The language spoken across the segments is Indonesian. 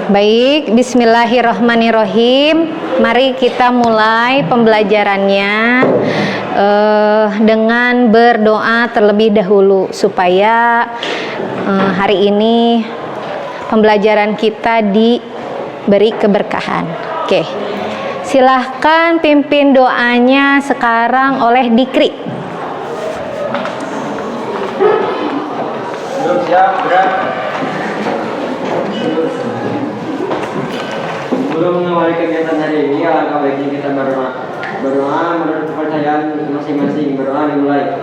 Baik, bismillahirrahmanirrahim. Mari kita mulai pembelajarannya dengan berdoa terlebih dahulu supaya hari ini pembelajaran kita diberi keberkahan. Oke, silahkan pimpin doanya sekarang oleh Dikri. Siap, gerak. Sebelum mengawali kegiatan hari ini, alangkah baiknya kita berdoa menurut kepercayaan masing-masing. Berdoa dimulai.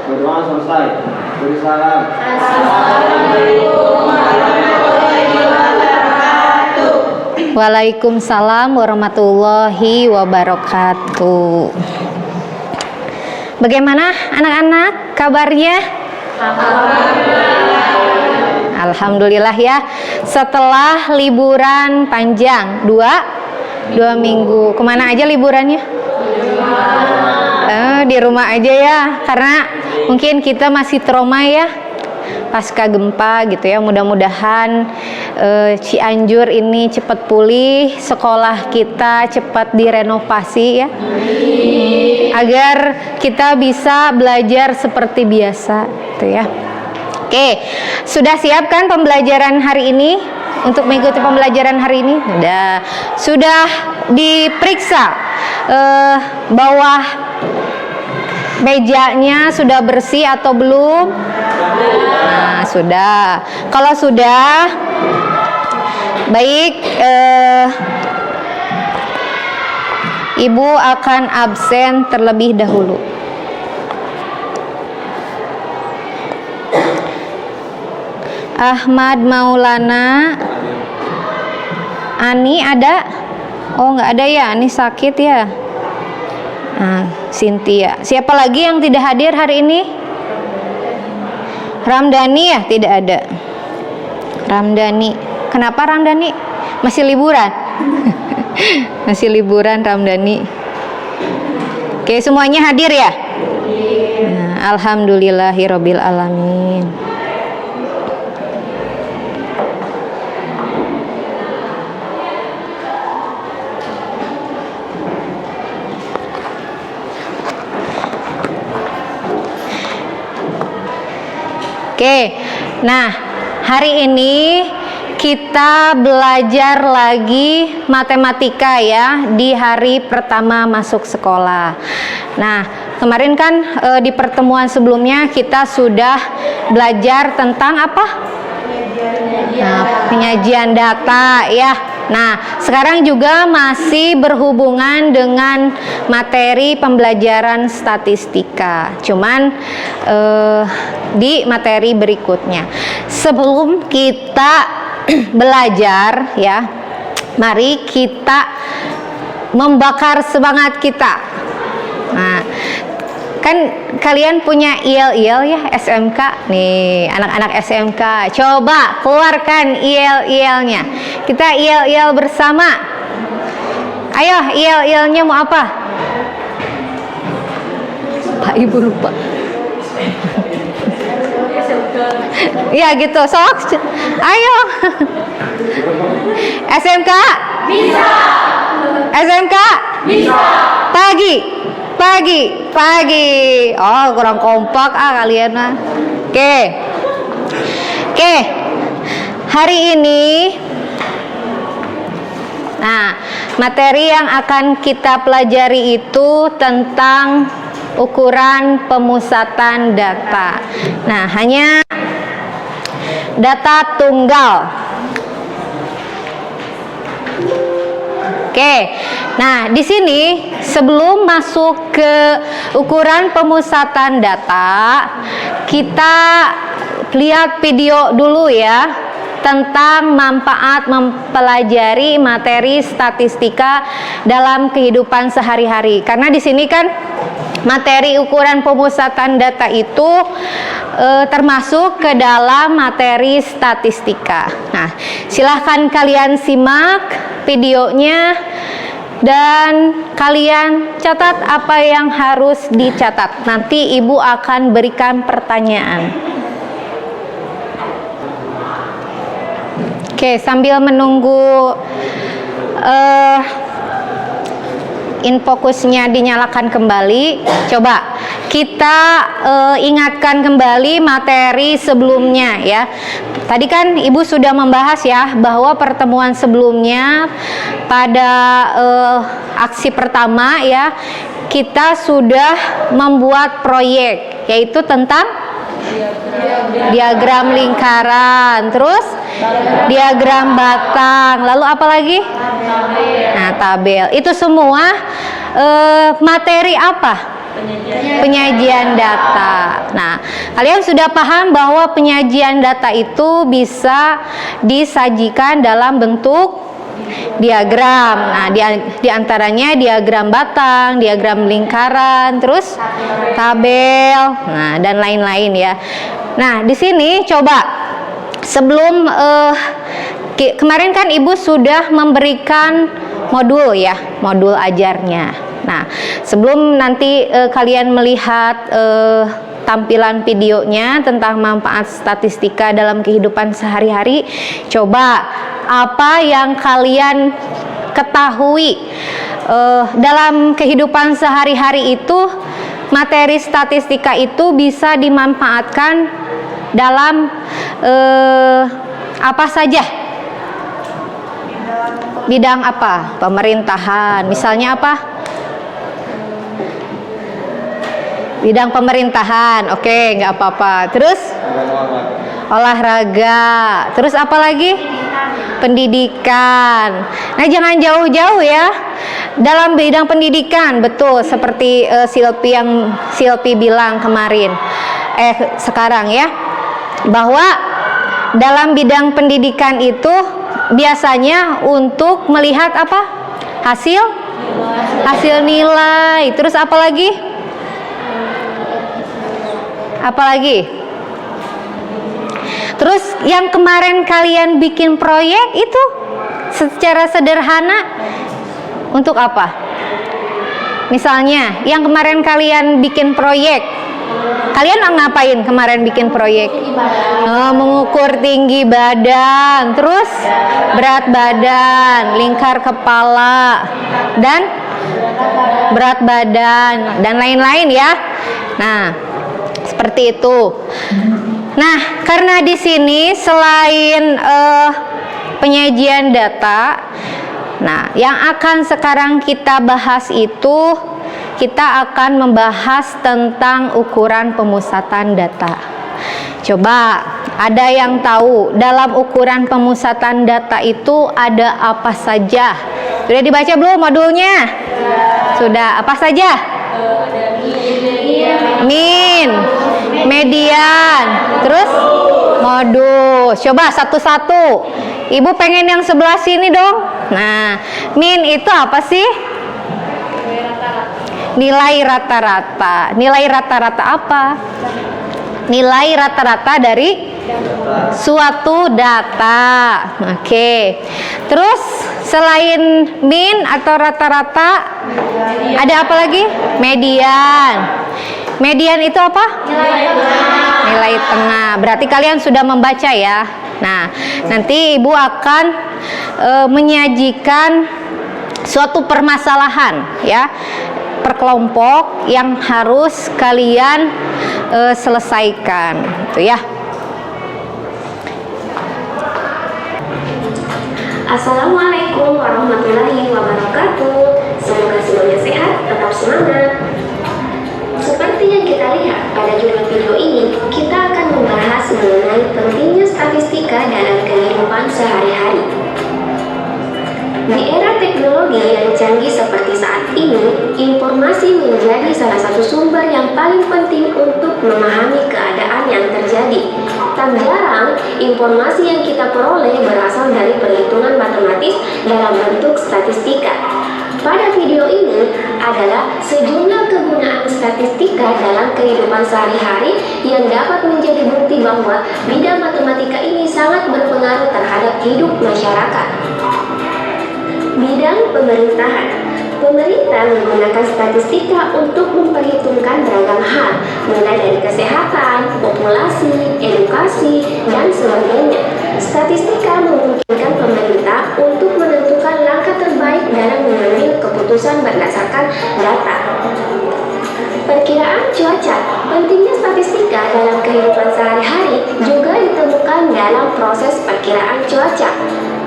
Berdoa selesai. Beri salam. Assalamualaikum warahmatullahi wabarakatuh. Waalaikumsalam warahmatullahi wabarakatuh. Bagaimana anak-anak kabarnya? Alhamdulillah ya. Setelah liburan panjang 2 minggu, kemana aja liburannya? Di rumah aja ya, karena mungkin kita masih trauma ya pasca gempa gitu ya. Mudah-mudahan Cianjur ini cepat pulih, sekolah kita cepat direnovasi ya, agar kita bisa belajar seperti biasa gitu ya. Oke, sudah siap kan pembelajaran hari ini? Untuk mengikuti pembelajaran hari ini sudah diperiksa bawah mejanya sudah bersih atau belum? Nah, sudah. Kalau sudah, baik, Ibu akan absen terlebih dahulu. Ahmad Maulana, Ani ada? Oh, nggak ada ya, Ani sakit ya. Nah, Cynthia. Siapa lagi yang tidak hadir hari ini? Ramdhani ya, tidak ada. Ramdhani. Kenapa Ramdhani? Masih liburan? Masih liburan Ramdhani. Oke, semuanya hadir ya? Nah, alhamdulillahirabbil alamin. Oke, nah hari ini kita belajar lagi matematika ya di hari pertama masuk sekolah. Nah, kemarin kan di pertemuan sebelumnya kita sudah belajar tentang apa? Nah, penyajian data ya. Nah, sekarang juga masih berhubungan dengan materi pembelajaran statistika. Cuman di materi berikutnya. Sebelum kita belajar ya, mari kita membakar semangat kita. Nah, kan kalian punya IEL ya SMK nih, anak-anak SMK. Coba keluarkan IEL-nya. Kita IEL bersama. Ayo, IEL-nya mau apa? Pak Ibu lupa. Iya gitu, sok. Ayo. SMK? Bisa. SMK? Bisa. Pagi. Oh, kurang kompak kalian mah. Oke. Hari ini materi yang akan kita pelajari itu tentang ukuran pemusatan data. Nah, hanya data tunggal. Oke. Nah, di sini sebelum masuk ke ukuran pemusatan data, kita lihat video dulu ya tentang manfaat mempelajari materi statistika dalam kehidupan sehari-hari. Karena di sini kan materi ukuran pemusatan data itu termasuk ke dalam materi statistika. Nah, silahkan kalian simak videonya dan kalian catat apa yang harus dicatat. Nanti Ibu akan berikan pertanyaan. Oke, sambil menunggu infokusnya dinyalakan kembali, coba kita ingatkan kembali materi sebelumnya ya. Tadi kan Ibu sudah membahas ya bahwa pertemuan sebelumnya pada aksi pertama ya, kita sudah membuat proyek yaitu tentang diagram lingkaran, terus diagram batang, lalu apa lagi? Nah, tabel. Itu semua materi apa? Penyajian data. Nah, kalian sudah paham bahwa penyajian data itu bisa disajikan dalam bentuk diagram. Nah, di antaranya diagram batang, diagram lingkaran, terus tabel, nah dan lain-lain ya. Nah, di sini coba sebelum kemarin kan Ibu sudah memberikan modul ya, modul ajarnya. Nah, sebelum nanti kalian melihat tampilan videonya tentang manfaat statistika dalam kehidupan sehari-hari, coba apa yang kalian ketahui dalam kehidupan sehari-hari itu, materi statistika itu bisa dimanfaatkan dalam apa saja? Bidang apa? Pemerintahan. Misalnya apa? Bidang pemerintahan. Oke, nggak apa-apa. Terus? Olahraga. Terus apa lagi? Pendidikan. Nah, jangan jauh-jauh ya. Dalam bidang pendidikan, betul seperti Silpi bilang kemarin. Sekarang ya. Bahwa dalam bidang pendidikan itu biasanya untuk melihat apa? Hasil nilai. Terus apa lagi? Apalagi? Terus yang kemarin kalian bikin proyek itu secara sederhana untuk apa? Misalnya yang kemarin kalian bikin proyek, kalian ngapain kemarin bikin proyek? Mengukur tinggi badan, terus berat badan, lingkar kepala, dan berat badan, dan lain-lain ya. Nah, seperti itu. Nah, karena di sini selain penyajian data, nah yang akan sekarang kita bahas itu, kita akan membahas tentang ukuran pemusatan data. Coba, ada yang tahu dalam ukuran pemusatan data itu ada apa saja? Sudah dibaca belum modulnya? Sudah. Apa saja? Min, median, terus modus. Coba satu-satu. Ibu pengen yang sebelah sini dong. Nah, min itu apa sih? Nilai rata-rata. Nilai rata-rata apa? Nilai rata-rata dari suatu data. Oke. Terus selain min atau rata-rata, ada apa lagi? Median. Median itu apa? Nilai tengah. Berarti kalian sudah membaca ya. Nah, nanti Ibu akan menyajikan suatu permasalahan ya, per kelompok yang harus kalian selesaikan, gitu ya. Assalamualaikum warahmatullahi wabarakatuh. Semoga semuanya sehat, tetap semangat. Seperti yang kita lihat pada judul video ini, kita akan membahas mengenai pentingnya statistika dalam kehidupan sehari-hari. Di era teknologi yang canggih seperti saat ini, informasi menjadi salah satu sumber yang paling penting untuk memahami keadaan yang terjadi. Tak jarang, informasi yang kita peroleh berasal dari perhitungan matematis dalam bentuk statistika. Pada video ini adalah sejumlah kegunaan statistika dalam kehidupan sehari-hari yang dapat menjadi bukti bahwa bidang matematika ini sangat berpengaruh terhadap hidup masyarakat. Bidang pemerintahan. Pemerintah menggunakan statistika untuk memperhitungkan beragam hal, mulai dari kesehatan, populasi, edukasi, dan sebagainya. Statistika memungkinkan pemerintah untuk menentukan langkah terbaik dalam mengambil keputusan berdasarkan data. Perkiraan cuaca. Pentingnya statistika dalam kehidupan sehari-hari juga ditemukan dalam proses perkiraan cuaca.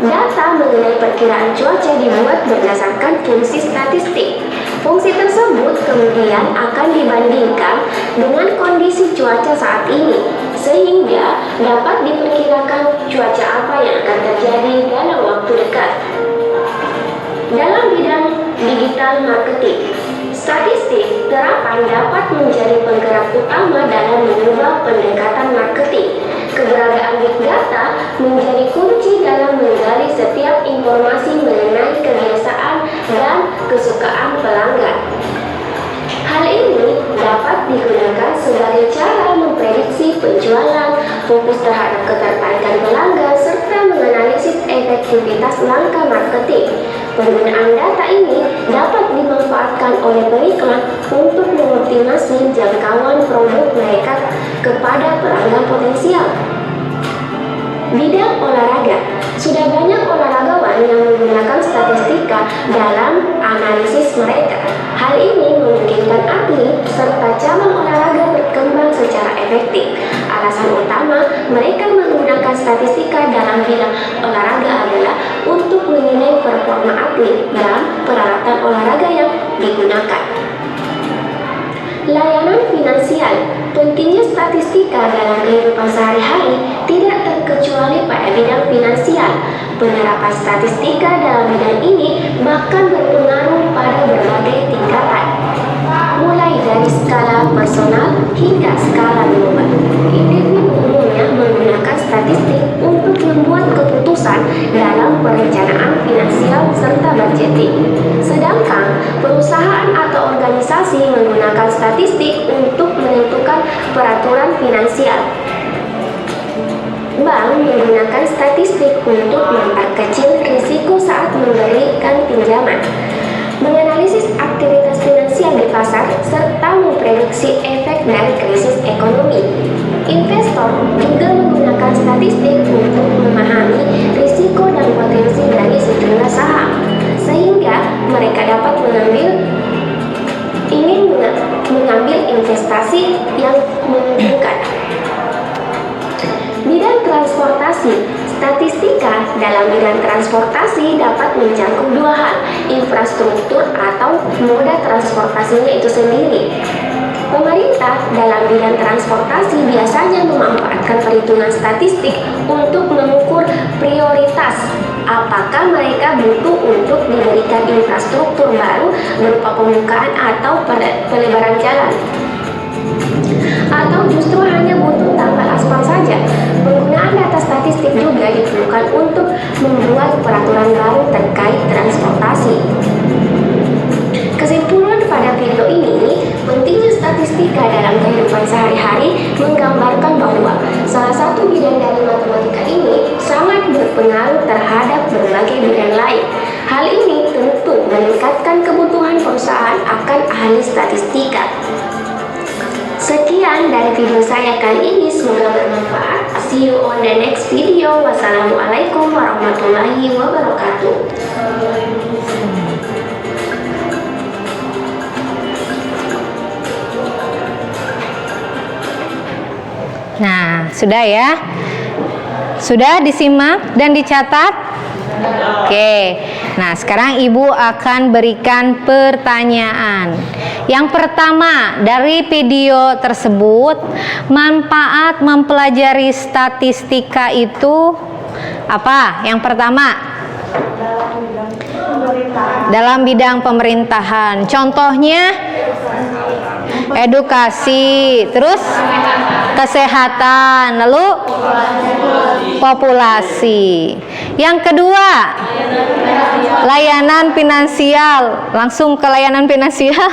Data mengenai perkiraan cuaca dibuat berdasarkan fungsi statistik. Fungsi tersebut kemudian akan dibandingkan dengan kondisi cuaca saat ini, sehingga dapat diperkirakan cuaca apa yang akan terjadi dalam waktu dekat. Dalam bidang digital marketing, statistik terapan dapat menjadi penggerak utama dalam mengubah pendekatan marketing. Keberadaan big data menjadi kunci dalam menggali setiap informasi mengenai kebiasaan dan kesukaan pelanggan. Hal ini dapat digunakan sebagai cara memprediksi penjualan, fokus terhadap ketertarikan pelanggan, serta menganalisis efektivitas langkah marketing. Penggunaan data ini dapat dimanfaatkan oleh periklan untuk mengoptimasi jangkauan produk mereka kepada pelanggan potensial. Bidang olahraga. Sudah banyak olahragawan yang menggunakan statistika dalam analisis mereka. Hal ini memungkinkan atlet serta cabang olahraga berkembang secara efektif. Alasan utama mereka menggunakan statistika dalam bidang olahraga adalah untuk menilai performa atlet dan peralatan olahraga yang digunakan. Layanan finansial. Pentingnya statistika dalam kehidupan sehari-hari tidak terkecuali pada bidang finansial. Penerapan statistika dalam bidang ini bahkan berpengaruh pada berbagai tingkatan, mulai dari skala personal hingga skala global. Individu umumnya menggunakan statistik untuk membuat keputusan dalam perencanaan finansial serta budgeting. Sedangkan perusahaan atau organisasi menggunakan statistik untuk menentukan peraturan finansial. Bank menggunakan statistik untuk memperkecil risiko saat memberikan pinjaman, menganalisis aktivitas finansial di pasar, serta memprediksi efek dari krisis ekonomi. Investor juga menggunakan statistik untuk memahami risiko dan potensi dari sejumlah saham, sehingga mereka dapat mengambil investasi yang menguntungkan. Bidang transportasi. Statistika dalam bidang transportasi dapat mencakup dua hal, infrastruktur atau moda transportasinya itu sendiri. Pemerintah dalam bidang transportasi biasanya memanfaatkan perhitungan statistik untuk mengukur prioritas. Apakah mereka butuh untuk diberikan infrastruktur baru berupa pembukaan atau pelebaran jalan, atau justru hanya butuh tambah aspal saja. Penggunaan data statistik juga diperlukan untuk membuat peraturan baru terkait transportasi. Kesimpulan pada video ini, pentingnya statistika dalam kehidupan sehari-hari menggambarkan bahwa salah satu bidang dari matematika ini sangat berpengaruh terhadap berbagai bidang lain. Hal ini tentu meningkatkan kebutuhan perusahaan akan ahli statistika. Sekian dari video saya kali ini, semoga bermanfaat. See you on the next video. Wassalamualaikum warahmatullahi wabarakatuh. Nah, sudah ya? Sudah disimak dan dicatat? Oke. Nah, sekarang Ibu akan berikan pertanyaan. Yang pertama, dari video tersebut, manfaat mempelajari statistika itu apa? Yang pertama, dalam bidang pemerintahan. Contohnya, edukasi, terus kesehatan, lalu populasi. Yang kedua, layanan finansial. Langsung ke layanan finansial.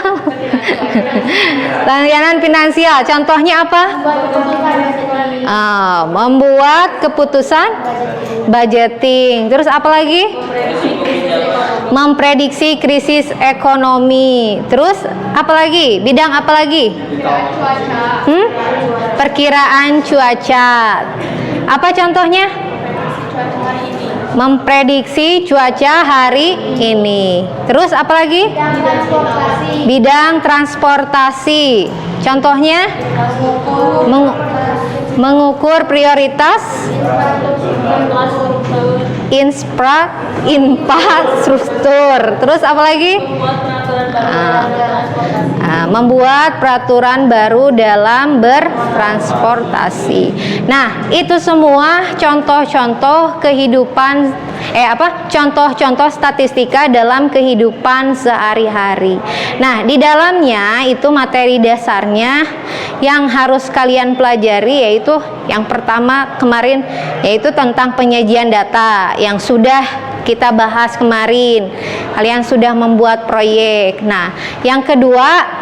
Layanan finansial, contohnya apa? Membuat keputusan budgeting. Terus apa lagi? Memprediksi krisis ekonomi. Terus apa lagi? Bidang apa lagi? Perkiraan cuaca. Apa contohnya? Memprediksi cuaca hari ini. Terus apa lagi? Bidang transportasi. Contohnya? Mengukur prioritas infrastruktur. Terus apa lagi? Membuat peraturan baru dalam bertransportasi. Nah, itu semua contoh-contoh kehidupan contoh-contoh statistika dalam kehidupan sehari-hari. Nah, di dalamnya itu materi dasarnya yang harus kalian pelajari, yaitu yang pertama kemarin, yaitu tentang penyajian data yang sudah kita bahas kemarin. Kalian sudah membuat proyek. Nah, yang kedua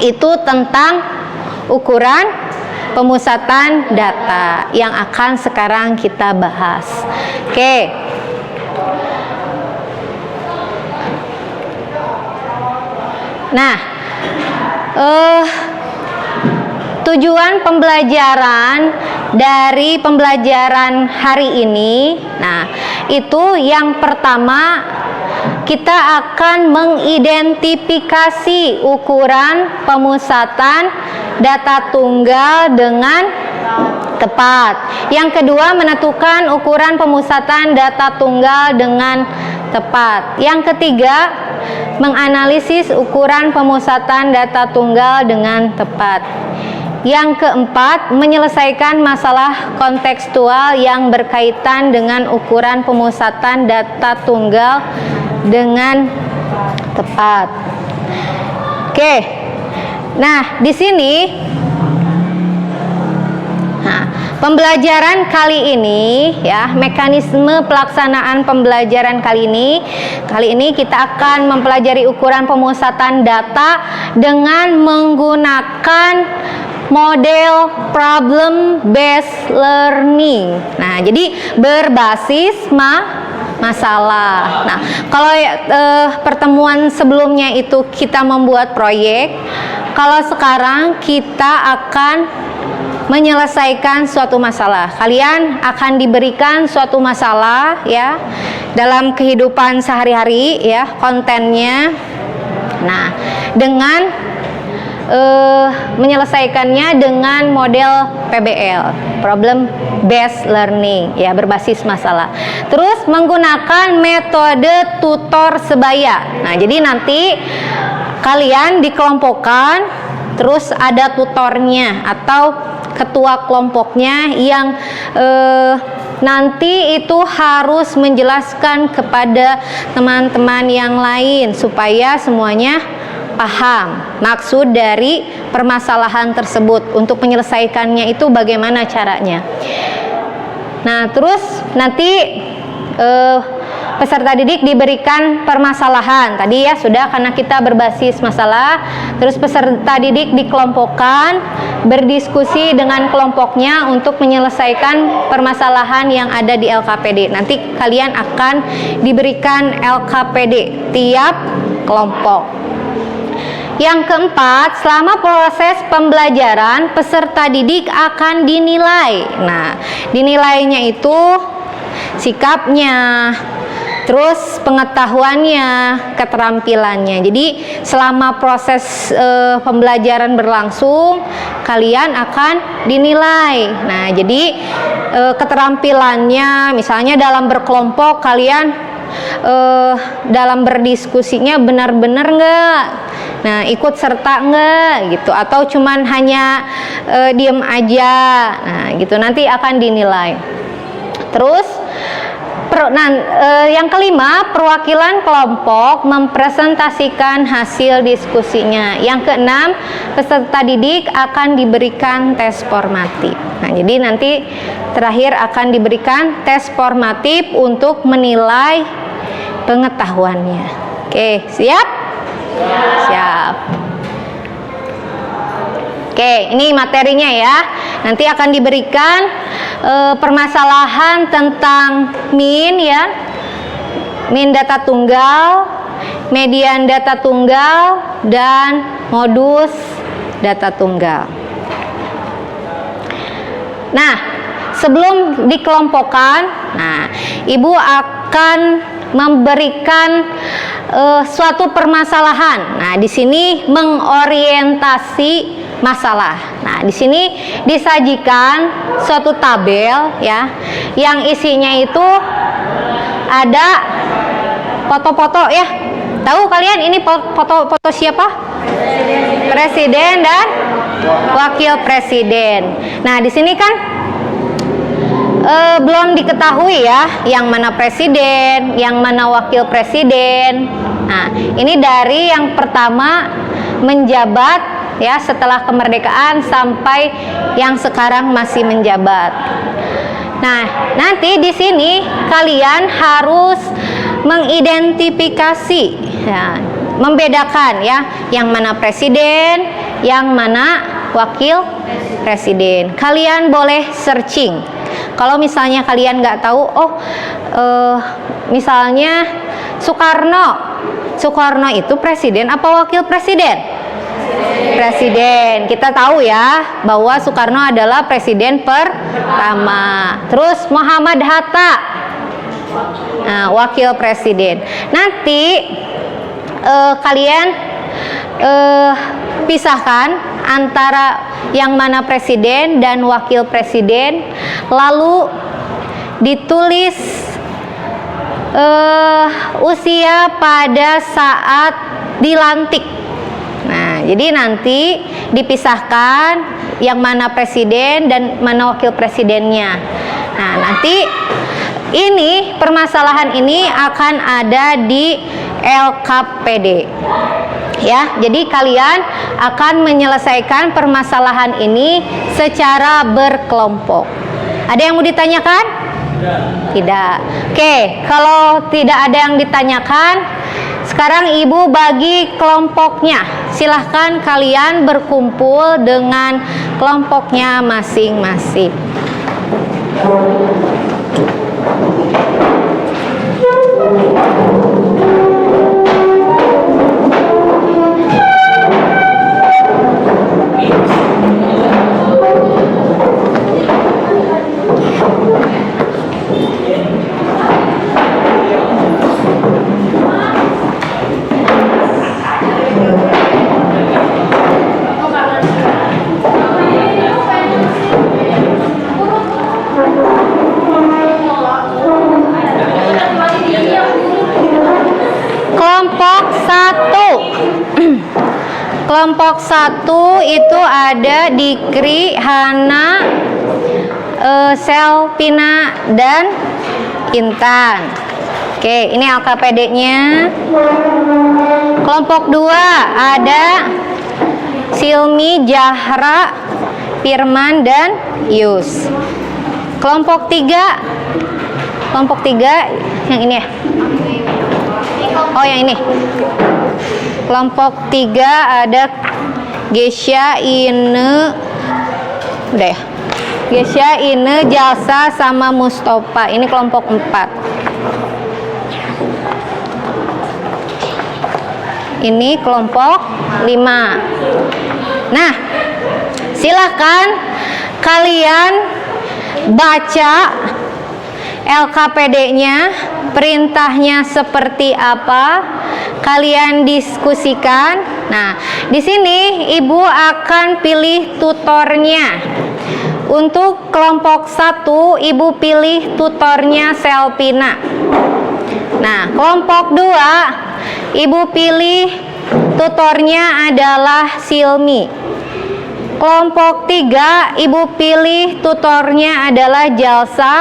itu tentang ukuran pemusatan data yang akan sekarang kita bahas. Oke. Nah, tujuan pembelajaran dari pembelajaran hari ini, nah itu yang pertama kita akan mengidentifikasi ukuran pemusatan data tunggal dengan tepat. Yang kedua, menentukan ukuran pemusatan data tunggal dengan tepat. Yang ketiga, menganalisis ukuran pemusatan data tunggal dengan tepat. Yang keempat, menyelesaikan masalah kontekstual yang berkaitan dengan ukuran pemusatan data tunggal dengan tepat. Oke. Nah, di sini pembelajaran kali ini ya, mekanisme pelaksanaan pembelajaran kali ini kita akan mempelajari ukuran pemusatan data dengan menggunakan model problem based learning. Nah, jadi berbasis masalah. Nah, kalau pertemuan sebelumnya itu kita membuat proyek, kalau sekarang kita akan menyelesaikan suatu masalah. Kalian akan diberikan suatu masalah ya dalam kehidupan sehari-hari ya, kontennya. Nah, dengan menyelesaikannya dengan model PBL, problem based learning ya, berbasis masalah. Terus menggunakan metode tutor sebaya. Nah, jadi nanti kalian dikelompokkan, terus ada tutornya atau ketua kelompoknya yang nanti itu harus menjelaskan kepada teman-teman yang lain supaya semuanya paham maksud dari permasalahan tersebut, untuk menyelesaikannya itu bagaimana caranya. Nah, terus nanti peserta didik diberikan permasalahan tadi ya, sudah, karena kita berbasis masalah. Terus peserta didik dikelompokkan, berdiskusi dengan kelompoknya untuk menyelesaikan permasalahan yang ada di LKPD. Nanti kalian akan diberikan LKPD tiap kelompok. Yang keempat, selama proses pembelajaran peserta didik akan dinilai. Nah, dinilainya itu sikapnya, terus pengetahuannya, keterampilannya. Jadi selama proses pembelajaran berlangsung, kalian akan dinilai. Nah, jadi keterampilannya, misalnya dalam berkelompok kalian dalam berdiskusinya benar-benar enggak, nah ikut serta enggak gitu, atau cuman hanya diem aja, nah gitu nanti akan dinilai. Terus yang kelima, perwakilan kelompok mempresentasikan hasil diskusinya. Yang keenam, peserta didik akan diberikan tes formatif. Nah, jadi nanti terakhir akan diberikan tes formatif untuk menilai pengetahuannya. Oke, siap? Siap. Oke, ini materinya ya. Nanti akan diberikan permasalahan tentang min ya, min data tunggal, median data tunggal, dan modus data tunggal. Nah, sebelum dikelompokkan, Ibu akan memberikan suatu permasalahan. Nah, di sini mengorientasi masalah. Nah, di sini disajikan suatu tabel ya, yang isinya itu ada foto-foto ya. Tahu kalian ini foto-foto siapa? Presiden dan wakil presiden. Nah, di sini kan belum diketahui ya, yang mana presiden, yang mana wakil presiden. Nah, ini dari yang pertama menjabat ya setelah kemerdekaan sampai yang sekarang masih menjabat. Nah, nanti di sini kalian harus mengidentifikasi ya, membedakan ya, yang mana presiden, yang mana wakil presiden. Kalian boleh searching. Kalau misalnya kalian nggak tahu, misalnya Soekarno itu presiden apa wakil presiden? Presiden. Kita tahu ya bahwa Soekarno adalah presiden pertama. Terus Muhammad Hatta, wakil presiden. Nanti kalian pisahkan antara yang mana presiden dan wakil presiden, lalu ditulis usia pada saat dilantik. Nah, jadi nanti dipisahkan yang mana presiden dan mana wakil presidennya. Nah, nanti ini permasalahan ini akan ada di LKPD. Ya, jadi kalian akan menyelesaikan permasalahan ini secara berkelompok. Ada yang mau ditanyakan? Tidak. Oke, kalau tidak ada yang ditanyakan, sekarang Ibu bagi kelompoknya. Silahkan kalian berkumpul dengan kelompoknya masing-masing. Kelompok 1 itu ada Dikri, Hana, Selvina, dan Intan. Oke, ini LKPD-nya. Kelompok 2 ada Silmi, Jahra, Firman, dan Yus. Kelompok 3 yang ini ya. Oh, yang ini. Kelompok 3 ada Gesya, Ine, udah ya. Gesya, Ine, Jalsa, sama Mustafa. Ini kelompok 4. Ini kelompok 5. Nah, silakan kalian baca LKPD-nya, perintahnya seperti apa, kalian diskusikan. Nah, di sini Ibu akan pilih tutornya. Untuk kelompok 1, Ibu pilih tutornya Selvina. Nah, kelompok 2, Ibu pilih tutornya adalah Silmi. Kelompok 3, Ibu pilih tutornya adalah Jalsa.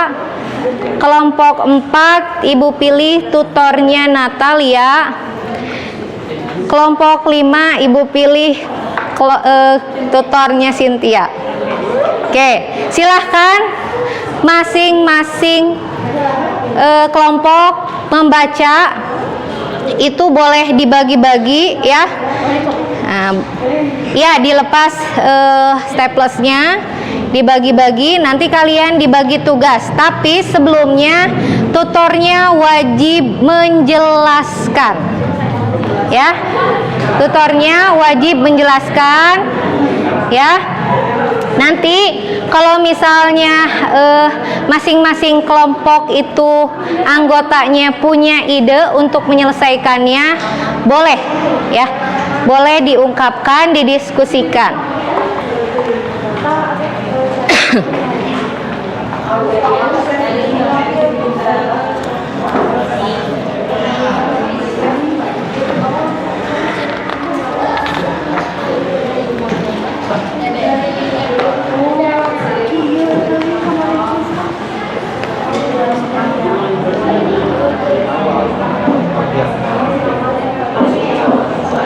Kelompok 4 Ibu pilih tutornya Natalia. Kelompok 5 Ibu pilih tutornya Cynthia. Oke, silahkan masing-masing kelompok membaca. Itu boleh dibagi-bagi ya. Nah, ya dilepas staplesnya, dibagi-bagi, nanti kalian dibagi tugas. Tapi sebelumnya tutornya wajib menjelaskan. Ya, tutornya wajib menjelaskan. Ya, nanti kalau misalnya masing-masing kelompok itu anggotanya punya ide untuk menyelesaikannya, boleh ya, boleh diungkapkan, didiskusikan.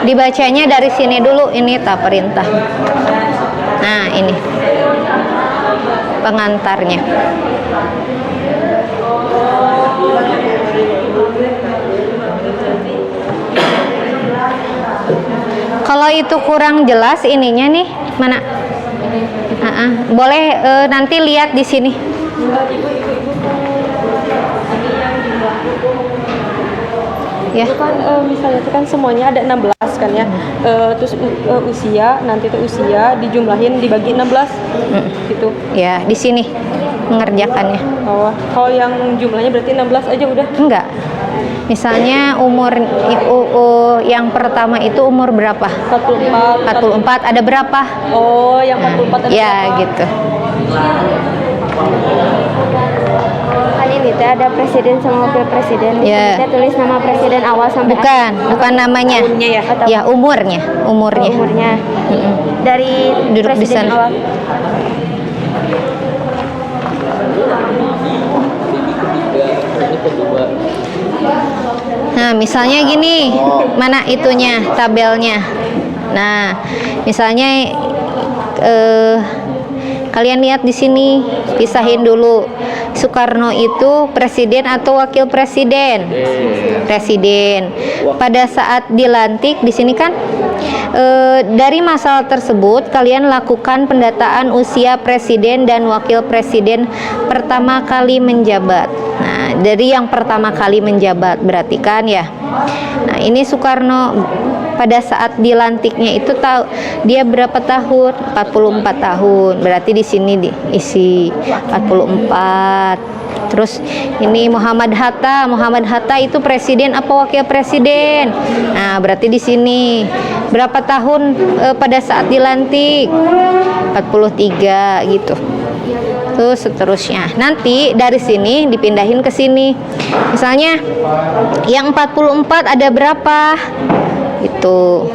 Dibacanya dari sini dulu, ini tak perintah. Nah, ini pengantarnya. Kalau itu kurang jelas ininya nih, mana? Boleh nanti lihat di sini. Ya. Itu kan misalnya itu kan semuanya ada 16 kan ya. Terus usia, nanti itu usia dijumlahin dibagi 16 gitu. Ya, di sini mengerjakannya. Oh, kalau yang jumlahnya berarti 16 aja udah? Enggak. Misalnya umur yang pertama itu umur berapa? 44. Ada berapa? Oh, yang 44 ada ya, berapa? gitu. Kan ini teh ada presiden sama wakil presiden. Ya. Kita tulis nama presiden awal sampai Bukan namanya. Tahunnya ya? Atau Ya, umurnya. umurnya. Dari Duduk di presiden sana. awal. Nah, misalnya gini, mana itunya, tabelnya. Nah, misalnya kalian lihat di sini, pisahin dulu. Soekarno itu presiden atau wakil presiden? Presiden. Pada saat dilantik di sini kan dari masalah tersebut kalian lakukan pendataan usia presiden dan wakil presiden pertama kali menjabat. Nah, dari yang pertama kali menjabat berarti kan ya. Nah, ini Soekarno pada saat dilantiknya itu dia berapa tahun? 44 tahun. Berarti di sini diisi 44. Terus ini Muhammad Hatta itu presiden apa wakil presiden? Nah, berarti di sini berapa tahun pada saat dilantik? 43 gitu. Terus seterusnya. Nanti dari sini dipindahin ke sini. Misalnya yang 44 ada berapa? Itu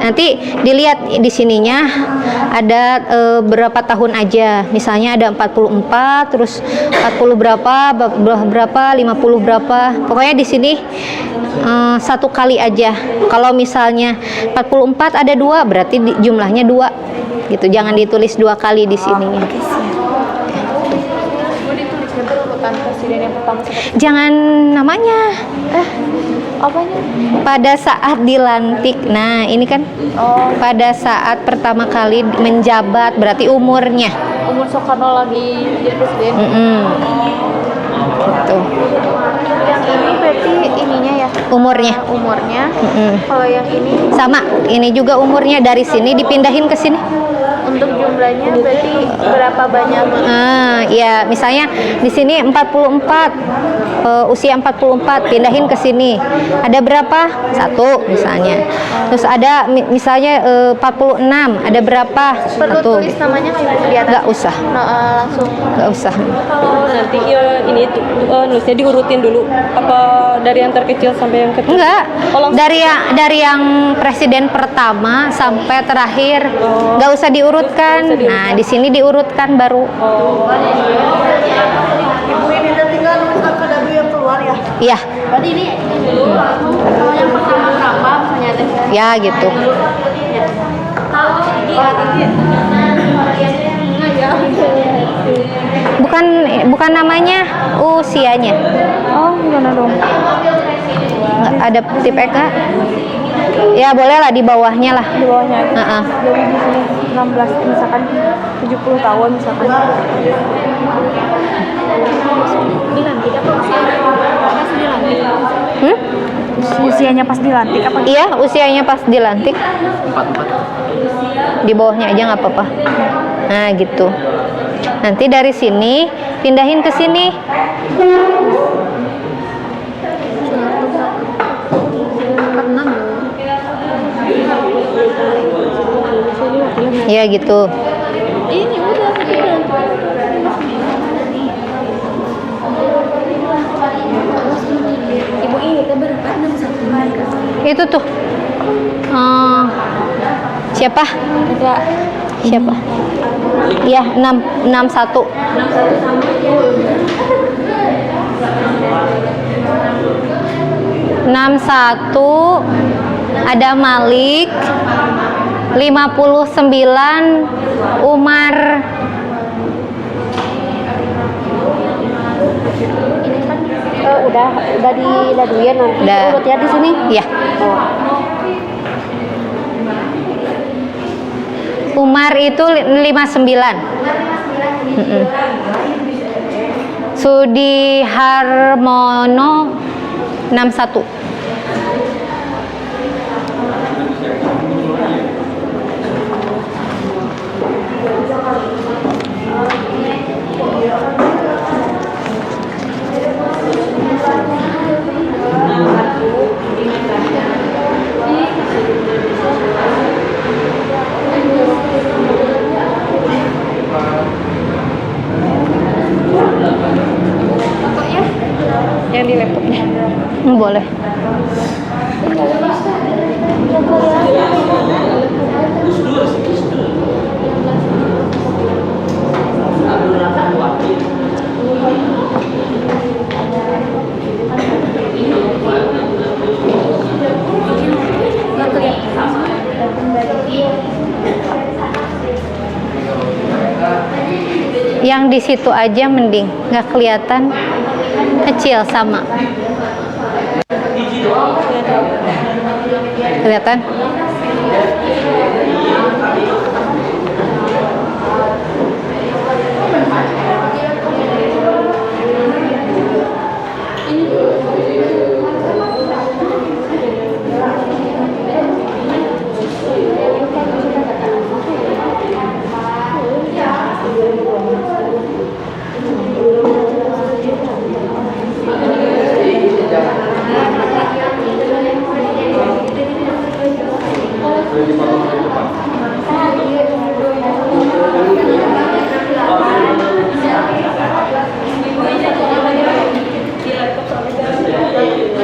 nanti dilihat di sininya ada berapa tahun aja. Misalnya ada 44, terus 40 berapa, 50 berapa. Pokoknya di sini satu kali aja. Kalau misalnya 44 ada 2, berarti jumlahnya 2. Gitu, jangan ditulis 2 kali di sininya. Jangan namanya. Apanya? Pada saat dilantik. Nah, ini kan pada saat pertama kali menjabat, berarti umurnya. Umur Soekarno lagi jadi presiden. Gitu. Yang ini berarti ininya ya? Umurnya. Kalau yang ini Sama, ini juga umurnya, dari sini dipindahin ke sini. untuk jumlahnya berarti berapa banyak? Ya, misalnya di sini 44, usia 44, pindahin ke sini. Ada berapa? 1 misalnya. Terus ada misalnya 46, ada berapa? Perlu 1. tulis namanya di atas? Nggak usah. Langsung. Nggak usah. Kalau nanti ini nulisnya diurutin dulu apa dari yang terkecil sampai yang kecil? Enggak. Oh, langsung. Dari yang presiden pertama sampai terakhir. Nggak usah diurutkan. Nah, di sini diurutkan baru. Oh. Iya. Berarti ini dulu kalau yang pertama berapa misalnya teh? Ya gitu. Kalau Bukan namanya, usianya. Oh, gimana dong? Nggak ada tip Eka? Ya boleh lah di bawahnya lah. Di bawahnya aja. Heeh. Jadi di sini 16 misalkan 70 tahun misalkan. dilantik apa usianya? Pas dilantik. Hmm? Usianya pas dilantik apa? Iya, usianya pas dilantik. Di bawahnya aja nggak apa-apa. Nah gitu. Nanti dari sini pindahin ke sini. Ya gitu. Ini udah Ibu ini teh berapa? 61 Itu tuh. Siapa? Ada Siapa? Iya, 61. Ada Malik, 59 Umar. udah diladuin nanti Udah. urut ya di sini. Ya. Umar itu 59. Sudi Harmono 61. Yang di laptopnya. Boleh. Yang di situ aja mending, nggak kelihatan, kecil sama. Kelihatan?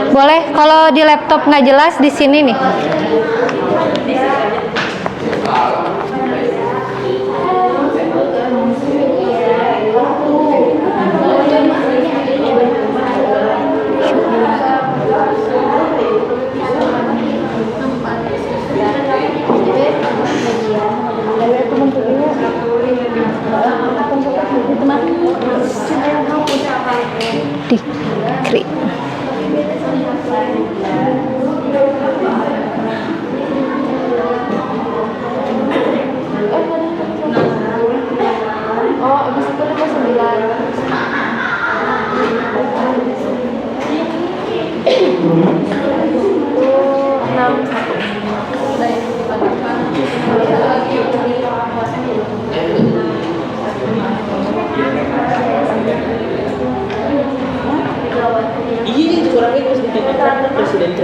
Boleh, kalau di laptop nggak jelas di sini nih. Dikri. Oh, habis itu 59. Ini kurangnya harus dipikirkan presiden.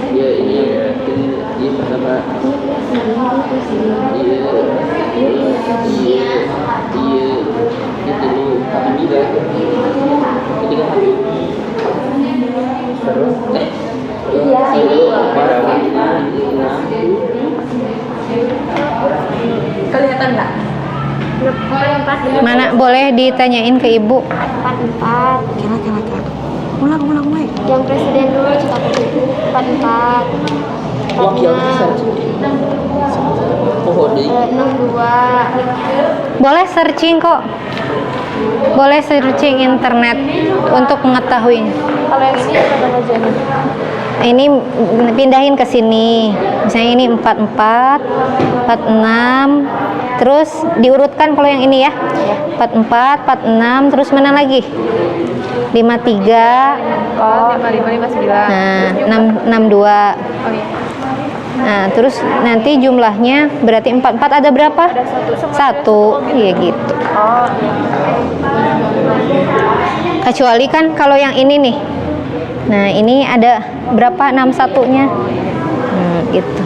Iya ini ini pertama. Iya itu dulu Hamida. Ketika Hamid. Terus Kelihatan nggak? 4 Mana boleh ditanyain ke ibu? 44. Ulang. Yang presiden dulu cetak itu 44. Wakil 62. Boleh searching kok. Boleh searching internet untuk mengetahui. Kalau yang ini apa namanya? Ini pindahin ke sini. Misalnya ini 44, 46. Terus diurutkan kalau yang ini ya. 44, 46, terus mana lagi? 53. Oh, 55, 59. Nah, 62. Oh iya. Nah, terus nanti jumlahnya berarti 44 ada berapa? Satu. Iya gitu. Oh, Kecuali kan kalau yang ini nih. Nah, ini ada berapa? 61-nya. Gitu.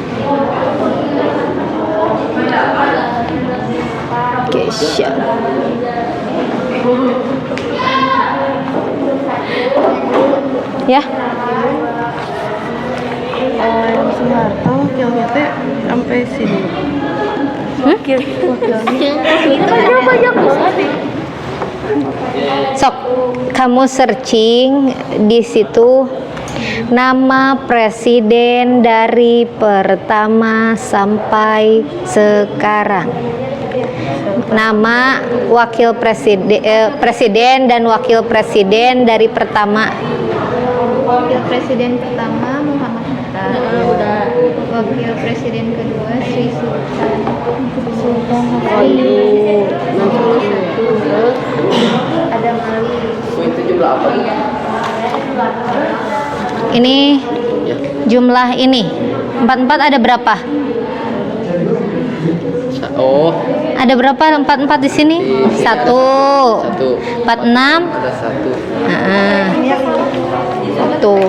Oke, siap. Ya. Soeharto wakilnya teh sampai sini. Sok, kamu searching di situ nama presiden dari pertama sampai sekarang. Nama wakil presiden dan wakil presiden dari pertama. Wakil presiden pertama Muhammad Hatta. Wakil presiden kedua Sri Sultan Adam Ali. Itu jumlah apa? Ini jumlah ini 44 ada berapa? Oh, Ada berapa 44 di sini? 1 46 ada 1. Tuh.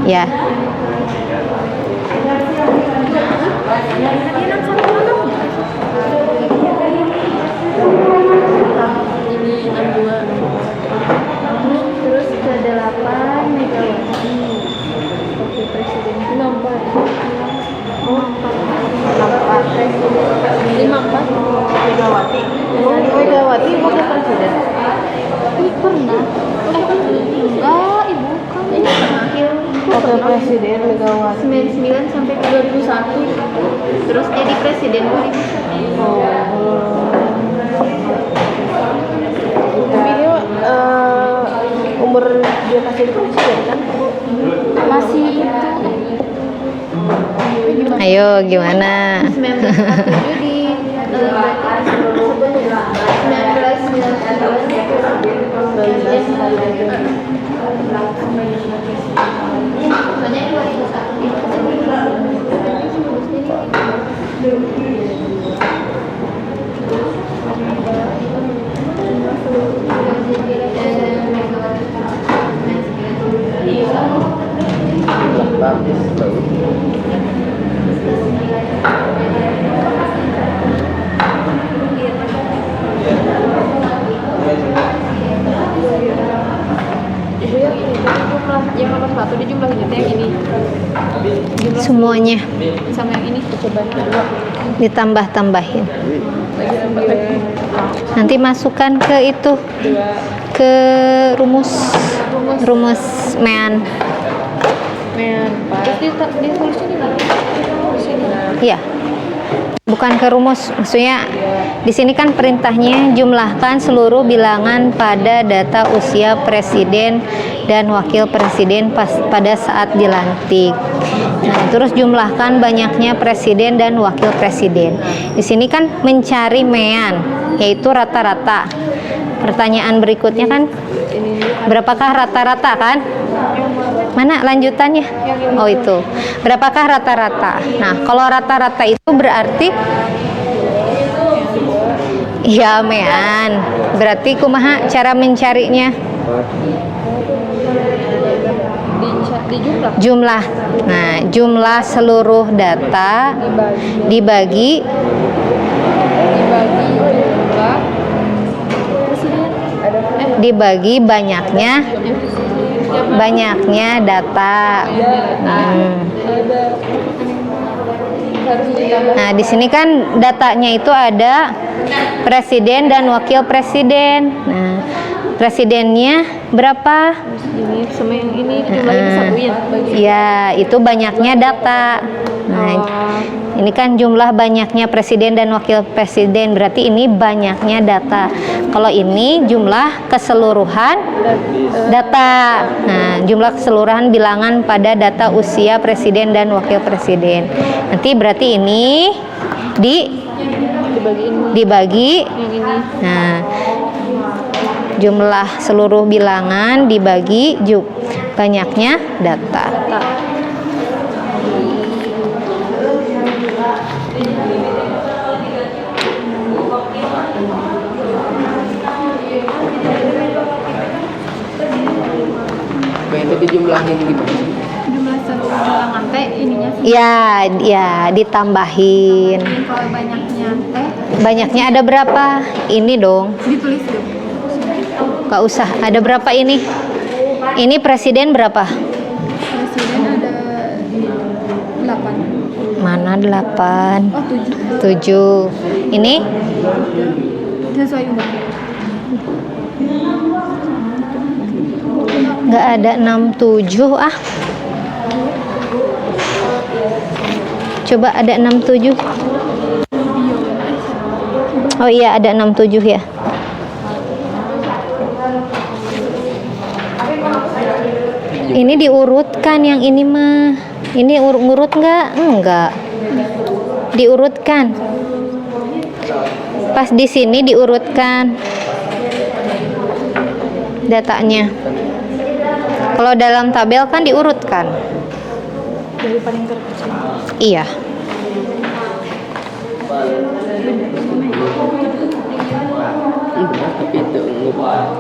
Ya. Terus ke-8 Megawati. Wakil presiden 54. Oh, 54 presiden. 54 Megawati. Megawati wakil presiden. Pernah. Enggak, ibu kan wakil presiden Megawati 99 sampai 2001. Terus jadi presiden 2001. Tapi dia umur dia kasih presiden kan? Masih itu Ayo gimana? 1947 di Ibu ya, jumlah yang nomor 1 di jumlah ini yang ini. Semuanya Sama yang ini coba kedua. ditambah-tambahin. Lagi nambah lagi. Nanti masukkan ke itu, ke rumus mean. Terus ditulisnya di mana? Di sini. Iya. Bukan ke rumus, maksudnya di sini kan perintahnya jumlahkan seluruh bilangan pada data usia presiden dan wakil presiden pada saat dilantik. Nah, terus jumlahkan banyaknya presiden dan wakil presiden. Di sini kan mencari mean, yaitu rata-rata. Pertanyaan berikutnya kan berapakah rata-rata kan? Mana lanjutannya? Oh itu. Berapakah rata-rata? Nah, kalau rata-rata itu berarti ya mean. Berarti kumaha cara mencarinya? Di jumlah Jumlah. Nah, jumlah seluruh data dibagi jumlah dibagi banyaknya data. Nah, di sini kan datanya itu ada presiden dan wakil presiden. Nah, presidennya berapa? Ini sama yang ini jumlahnya disatuin bagi. Ya, itu banyaknya data. Nah, ini kan jumlah banyaknya presiden dan wakil presiden, berarti ini banyaknya data. Kalau ini jumlah keseluruhan data. Nah, jumlah keseluruhan bilangan pada data usia presiden dan wakil presiden. Nanti berarti ini dibagi. Yang ini. Nah, jumlah seluruh bilangan dibagi banyaknya data. Itu dijumlahin gitu. Jumlah satu bilangan teh ininya Ya, ditambahin. kalau banyaknya teh Banyaknya ada berapa? Ini dong. ditulis dulu. Gak usah. Ada berapa ini? Ini presiden berapa? Presiden ada 8. Mana 8? Oh 7. 7. Ini Sesuai undang. nggak ada 67 ah. Coba ada 67. Oh iya, ada 67 ya. Ini diurutkan yang ini mah. Ini ngurut nggak? Enggak. Diurutkan. Pas di sini diurutkan datanya. Kalau dalam tabel kan diurutkan. Dari paling terkecil. Iya. Tapi itu lupa.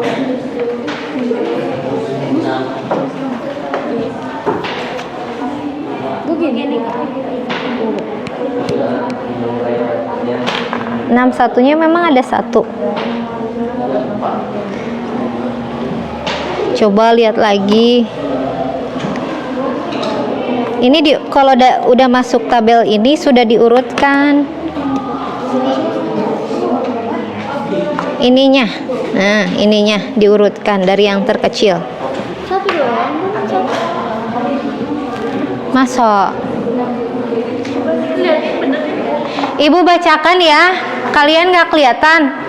Begini. 61-nya memang ada 1. Coba lihat lagi. Ini kalau udah masuk tabel ini sudah diurutkan ininya. Nah, ininya diurutkan dari yang terkecil. Satu doang. Masuk. Ibu bacakan ya. Kalian nggak kelihatan.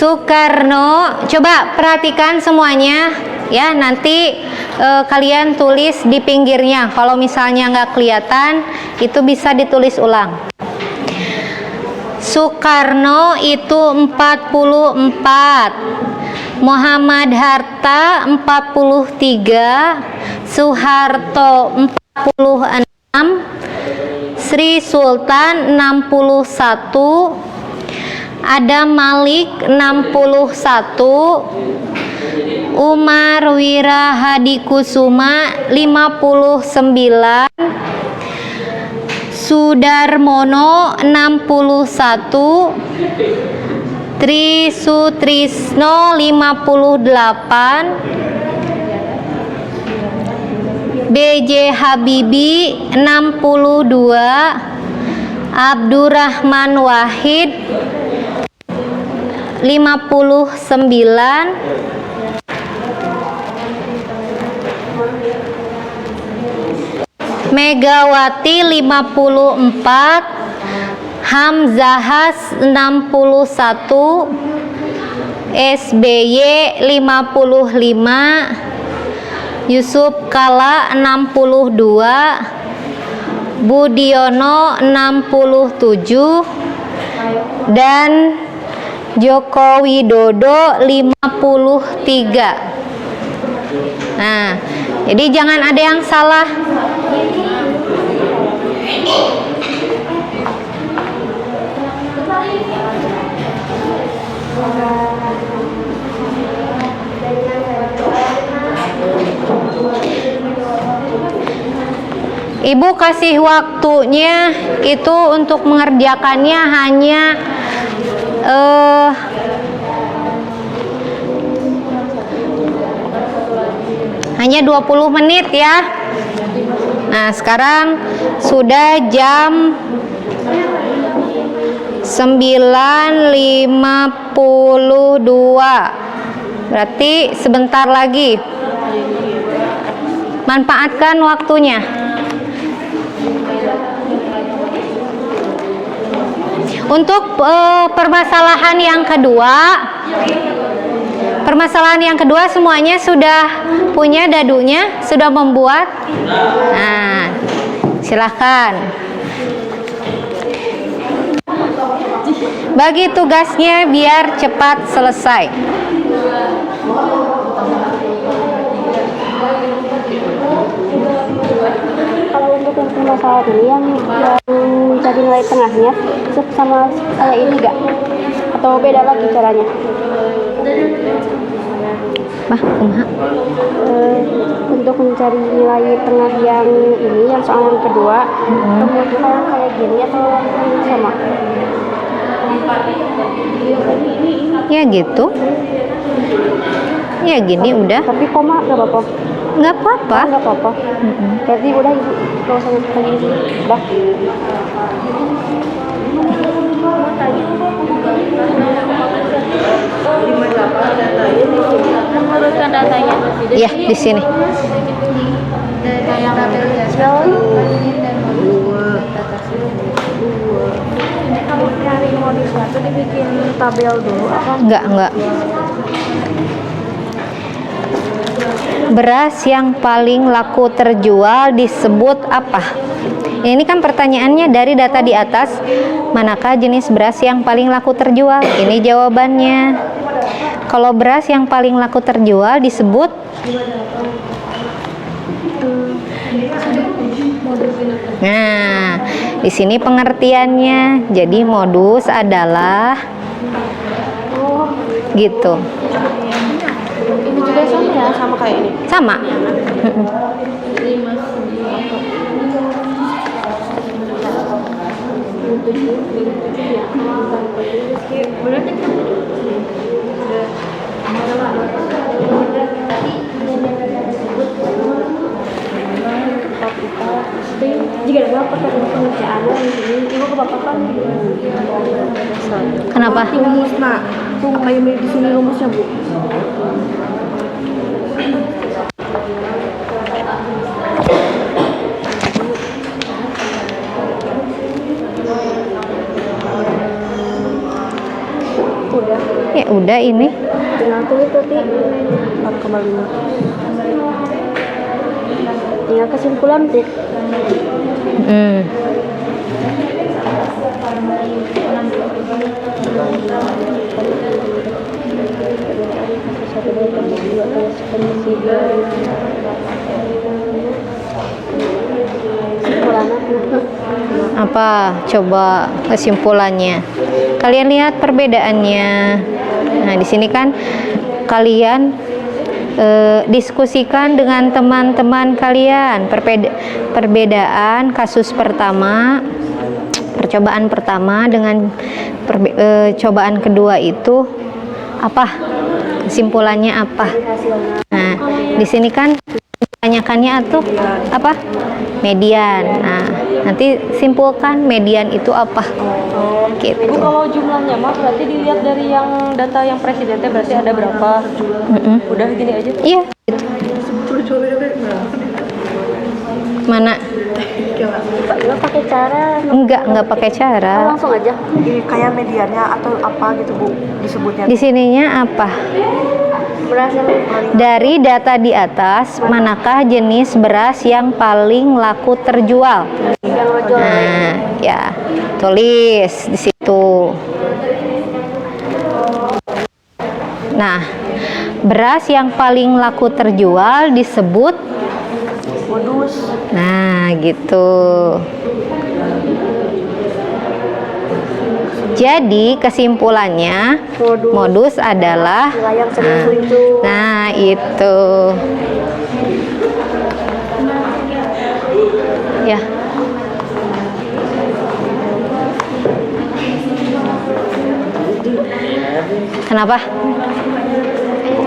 Soekarno, coba perhatikan semuanya ya, nanti kalian tulis di pinggirnya. Kalau misalnya nggak kelihatan, itu bisa ditulis ulang. Soekarno itu 44, Muhammad Hatta 43, Soeharto 46, Sri Sultan 61, Adam Malik 61, Umar Wirahadikusuma 59, Sudarmono 61, Tri Sutrisno 58, B.J. Habibie 62, Abdurrahman Wahid 59, Megawati 54, Hamzahas 61, SBY 55, Yusuf Kala 62, Budiono 67, dan Joko Widodo 53. Nah, jadi jangan ada yang salah. Ibu kasih waktunya itu untuk mengerjakannya hanya Hanya 20 menit ya. Nah, sekarang sudah jam 9.52. Berarti sebentar lagi. Manfaatkan waktunya. Untuk permasalahan yang kedua semuanya sudah punya dadunya, sudah membuat. Nah, silahkan. Bagi tugasnya biar cepat selesai. Kalau untuk yang masalah ini yang mencari nilai tengahnya sama kayak ini gak? Atau beda lagi caranya? Kumaha? Untuk mencari nilai tengah yang ini, yang soal yang kedua, kemudian kayak gini atau sama? Ya gitu. Ya gini udah. Tapi koma gak apa-apa? Nggak apa-apa. Nggak apa-apa. Jadi udah kalau saya tanya udah. Menurutkan datanya. Iya, di sini. Kalau nyari modusnya tuh dibikin tabel dulu apa? Enggak. Beras yang paling laku terjual disebut apa? Ini kan pertanyaannya dari data di atas, manakah jenis beras yang paling laku terjual? Ini jawabannya. Kalau beras yang paling laku terjual disebut Nah, di sini pengertiannya. Jadi modus adalah gitu. Ini juga sama ya, sama kayak ini. Sama. Jika ada pakai pengerjaan ini, ibu ke bapak kan? Kenapa? Rumus nak, tuh kayak di sini rumusnya bu. Ya udah ini. Tinggal tulis berarti 4,5. Tinggal kesimpulan deh. Apa? Coba kesimpulannya. Kalian lihat perbedaannya. Nah, di sini kan kalian diskusikan dengan teman-teman kalian perbedaan kasus pertama, percobaan pertama dengan cobaan kedua itu apa? Kesimpulannya apa? Nah, di sini kan tanyakannya tuh apa? Median. Nah, nanti simpulkan median itu apa. Gitu. Bu, kalau jumlahnya mah berarti dilihat dari yang data yang presidennya berarti ada berapa? Udah gini aja. Iya. Gitu. Mana? Nggak pakai cara. Enggak pakai cara. Langsung aja. Kayak mediannya atau apa gitu Bu disebutnya? Di sininya apa? Beras yang Dari data di atas, manakah jenis beras yang paling laku terjual? ojol. Nah, ya, tulis di situ. Nah, beras yang paling laku terjual disebut Modus. Nah, gitu. Jadi kesimpulannya modus adalah Yang selingkuh. nah itu ya. Kenapa?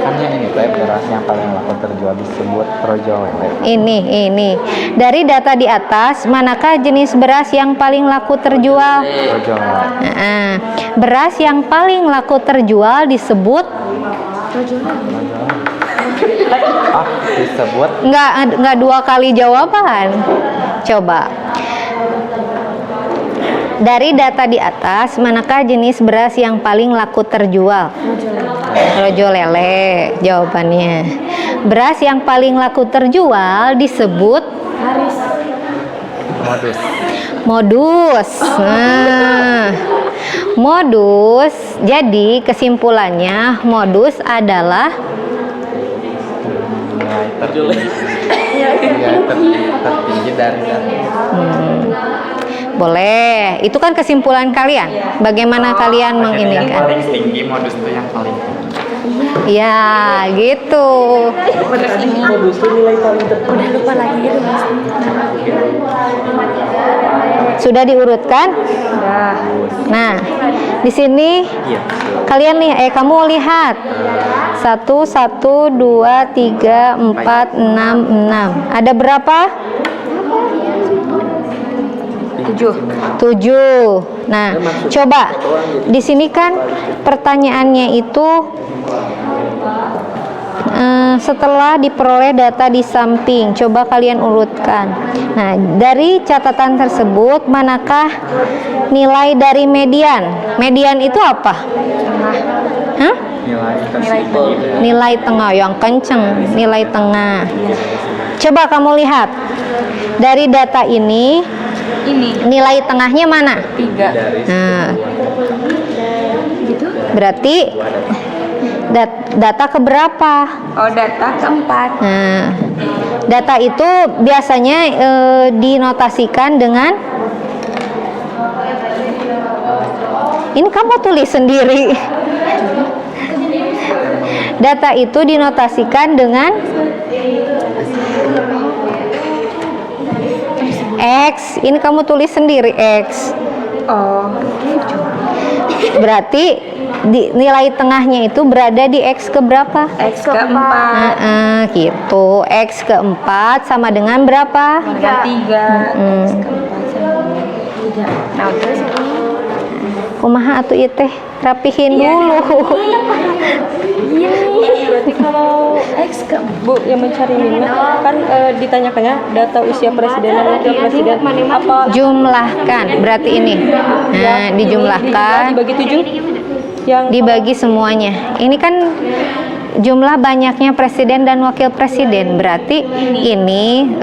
Kan yang ini teh beras yang paling laku terjual disebut rojo lele. Ini. Dari data di atas, manakah jenis beras yang paling laku terjual? Rojo lele. Beras yang paling laku terjual disebut Disebut nggak dua kali jawaban. Coba. Dari data di atas, manakah jenis beras yang paling laku terjual? Rojo lele jawabannya. Beras yang paling laku terjual disebut modus. Modus. Jadi kesimpulannya modus adalah tertinggi dari boleh. Itu kan kesimpulan kalian. Bagaimana kalian menginikan? paling tinggi modus itu yang paling tinggi. Ya, gitu. Sudah diurutkan? Nah, di sini kalian kamu lihat 1, 1, 2, 3, 4, 6, 6. Ada berapa? 7. Nah, coba di sini kan pertanyaannya itu setelah diperoleh data di samping, coba kalian urutkan. Nah, dari catatan tersebut, manakah nilai dari median? Median itu apa? Hah? Nilai tengah yang kenceng, nilai tengah. Coba kamu lihat dari data ini nilai tengahnya mana? 3. Nah, berarti data keberapa? Oh, data keempat. Nah, data itu biasanya dinotasikan dengan ini kamu tulis sendiri. Data itu dinotasikan dengan X. Ini kamu tulis sendiri X. Oh, berarti nilai tengahnya itu berada di X keberapa? X keempat. Gitu. X keempat sama dengan berapa? 3. Nah, terus Kumaha atuh ieu teh? Rapihin dulu. berarti kalau X ke Bu yang mencari minat kan ditanyakannya data usia presiden dan wakil presiden apa Jumlahkan. Berarti ini. Nah, dijumlahkan. dibagi 7 yang Dibagi semuanya. Ini kan jumlah banyaknya presiden dan wakil presiden. Berarti ini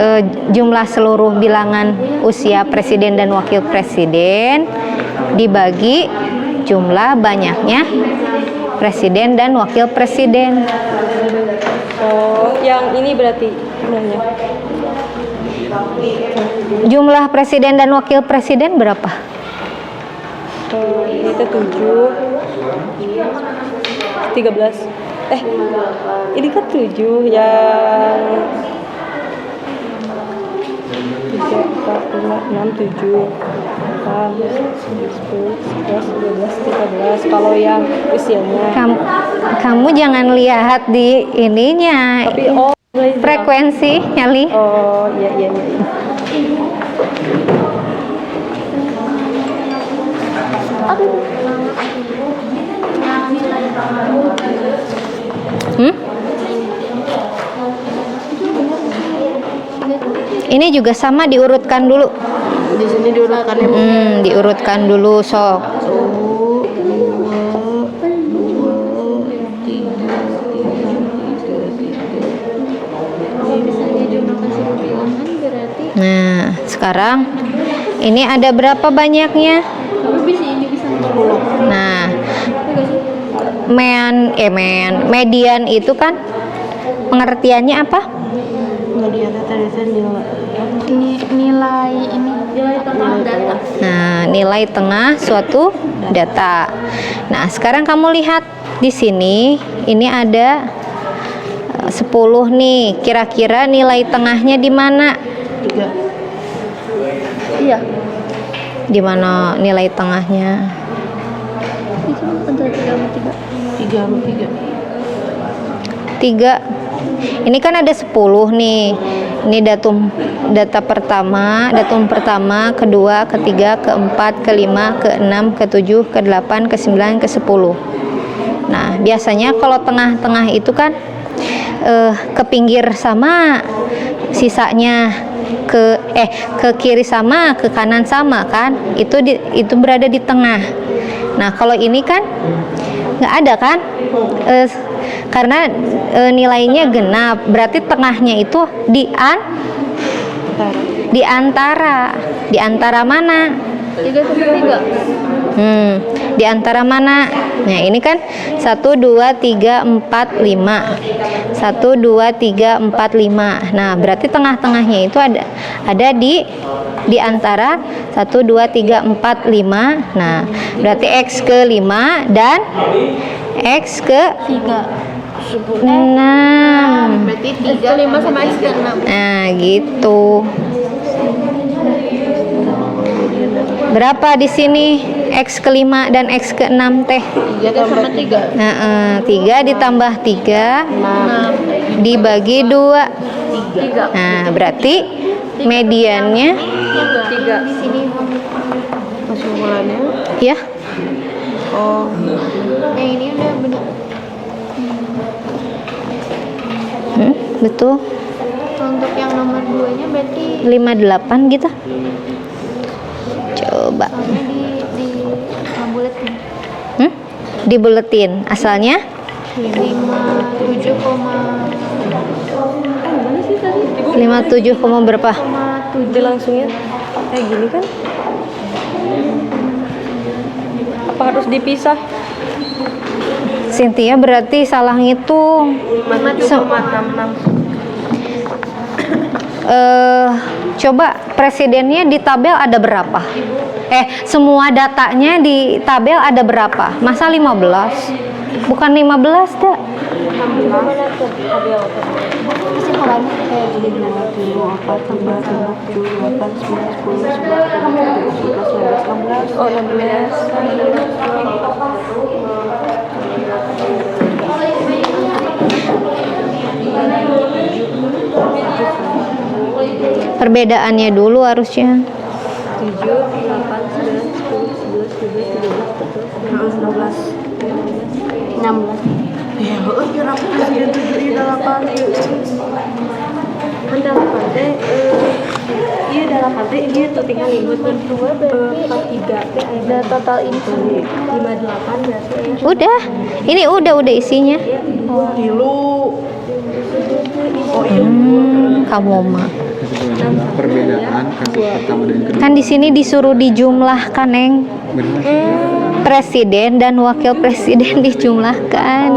jumlah seluruh bilangan usia presiden dan wakil presiden dibagi jumlah banyaknya presiden dan wakil presiden. oh yang ini berarti jumlahnya Jumlah presiden dan wakil presiden berapa? itu 13 ini kan 7 yang 3, 4, 5, 6, 7 8, 10, 11, 12, 13 kalau yang usianya Kamu jangan lihat di ininya. tapi Frekuensi nyali. oh iya Ini juga sama diurutkan dulu. Di sini diurutkan Diurutkan dulu sok. Nah, sekarang ini ada berapa banyaknya? Nah, median itu kan pengertiannya apa? nilai tengah data. Nah, nilai tengah suatu data. Nah, sekarang kamu lihat di sini, ini ada 10 nih. Kira-kira nilai tengahnya di mana? 3. Iya. Di mana nilai tengahnya? Itu antara 3 sama 3. 3 sama 3. 3. Ini kan ada 10 nih. Ini data pertama, datum pertama, kedua, ketiga, keempat, kelima, keenam, ketujuh, ke-8, ke-9, ke-10. Nah, biasanya kalau tengah-tengah itu kan ke pinggir sama, sisanya ke kiri sama, ke kanan sama kan? Itu berada di tengah. Nah, kalau ini kan nggak ada kan? Karena nilainya genap, berarti tengahnya itu di antara mana? 3 Di antara mana? Nah, ini kan 1 2 3 4 5. 1 2 3 4 5. Nah, berarti tengah-tengahnya itu ada di antara 1 2 3 4 5. Nah, berarti X ke 5 dan X ke 6. Berarti 3 5 sama X ke 6. Nah, gitu. Berapa di sini X ke 5 dan X ke 6 teh? 3 sama 3. Nah, 3 ditambah 3 dibagi 2. Nah, berarti mediannya 3 di sini. Kesimpulannya, ya. oh, Ini udah benar. Betul. Untuk yang nomor 2-nya berarti 58 gitu. Coba. buletin. Dibuletin. Asalnya 57, 57, berapa? Jadi langsungnya kayak gini kan? Apa harus dipisah? Cynthia berarti salah ngitung. 57,66. Coba presidennya di tabel ada berapa? Semua datanya di tabel ada berapa? Masa 15? Bukan 15 dah. kesimpulannya kayak jadi 2, 4, 5, 6, 7, 8, 9, 10, 11, 12, 13, 14, 15, 16. Oh, 16. Perbedaannya dulu harusnya. 7, 8, 9, 10, 11, 12, 13, 14, 15, 16. 16. Ya, biar aku presiden 7 ini 8. Kan 8 teh, iya 8 teh, dia tuh tinggal ikut 2 berarti 43 teh ada total ini 58 berarti. Udah. Ini udah isinya. Oh iya. Kamu mah. Perbedaan kasus pertama dan kedua. Kan di sini disuruh dijumlahkan, Neng. Benar. Presiden dan wakil presiden dijumlahkan.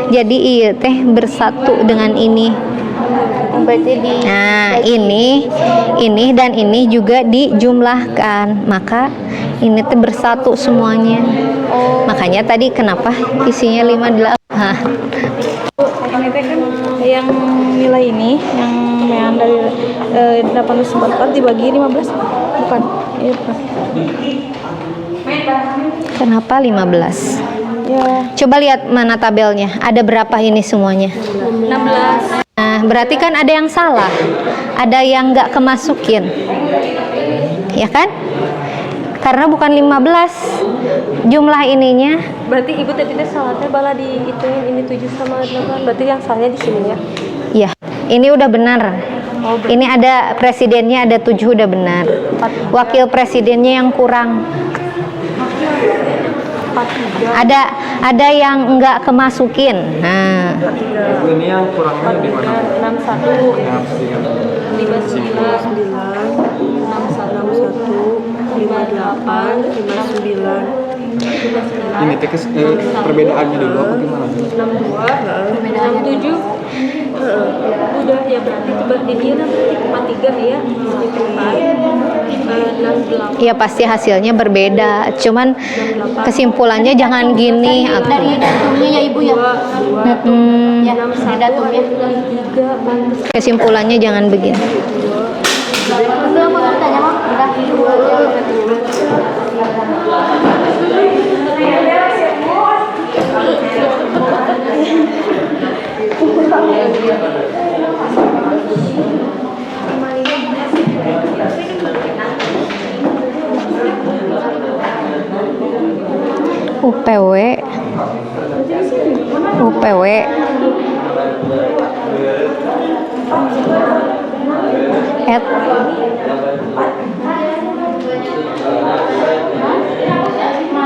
Jadi iya teh bersatu dengan ini. Berarti di Nah, ini dan ini juga dijumlahkan. Maka ini teh bersatu semuanya. Makanya tadi kenapa isinya 58? Hah. Ini teh kan yang nilai ini yang dari 894 dibagi 15 bukan? Iya bukan. Kenapa 15? Ya, Coba lihat mana tabelnya. Ada berapa ini semuanya? 16. Nah, berarti kan ada yang salah. Ada yang nggak kemasukin. Ya kan? Karena bukan 15 jumlah ininya. Berarti ibu tadi teh salahnya bala di itu ini 7 sama 8. Berarti yang salahnya di sini ya. Ya, ini udah benar. Ini ada presidennya ada 7 udah benar. Wakil presidennya yang kurang. 43. Ada yang nggak kemasukin. Nah, Ini yang kurangnya di mana? 61. Yang sedikit. 59, 61, 58, 59. Ini teh perbedaannya dulu apa gimana? 62, 67. Udah ya berarti di dia nanti 43 ya. 68. ya pasti hasilnya berbeda. Cuman kesimpulannya jangan gini dari atuh. datumnya ya Ibu ya. Mm-mm. Ya, dari datumnya. Kesimpulannya jangan begini. Udah mau tanya Mak? Udah. UPW at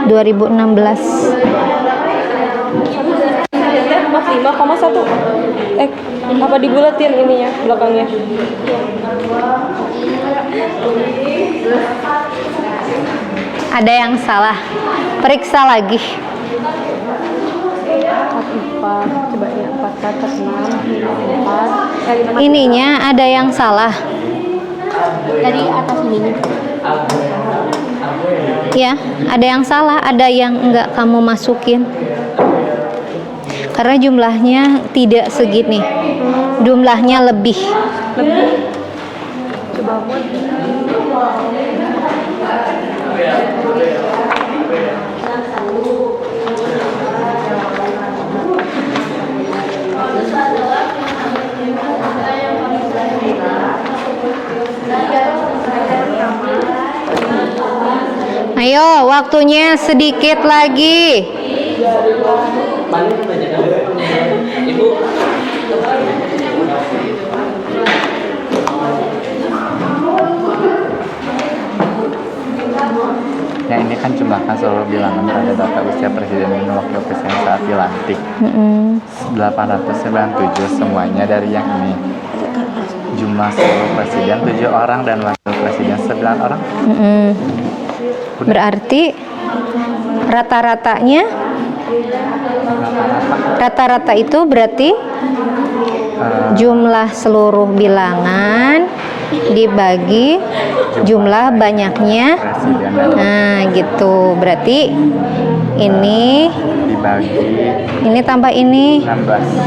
2016. 45,1. Apa dibulatin ininya belakangnya? Ada yang salah. Periksa lagi. 4, coba ya 4, 6, 4. Ininya ada yang salah. Dari atas ini. Ya, ada yang salah, ada yang enggak kamu masukin. Karena jumlahnya tidak segini. Jumlahnya lebih. Coba buat. Ayo, waktunya sedikit lagi. Ya ini kan jumlahkan seluruh bilangan pada data usia presiden dan wakil presiden saat dilantik. 897 semuanya dari yang ini. Jumlah seluruh presiden 7 orang dan wakil presiden 9 orang. Berarti rata-ratanya, rata-rata itu berarti jumlah seluruh bilangan dibagi jumlah banyaknya. Presiden dan Nah, gitu. Berarti ini dibagi tambah ini. 16.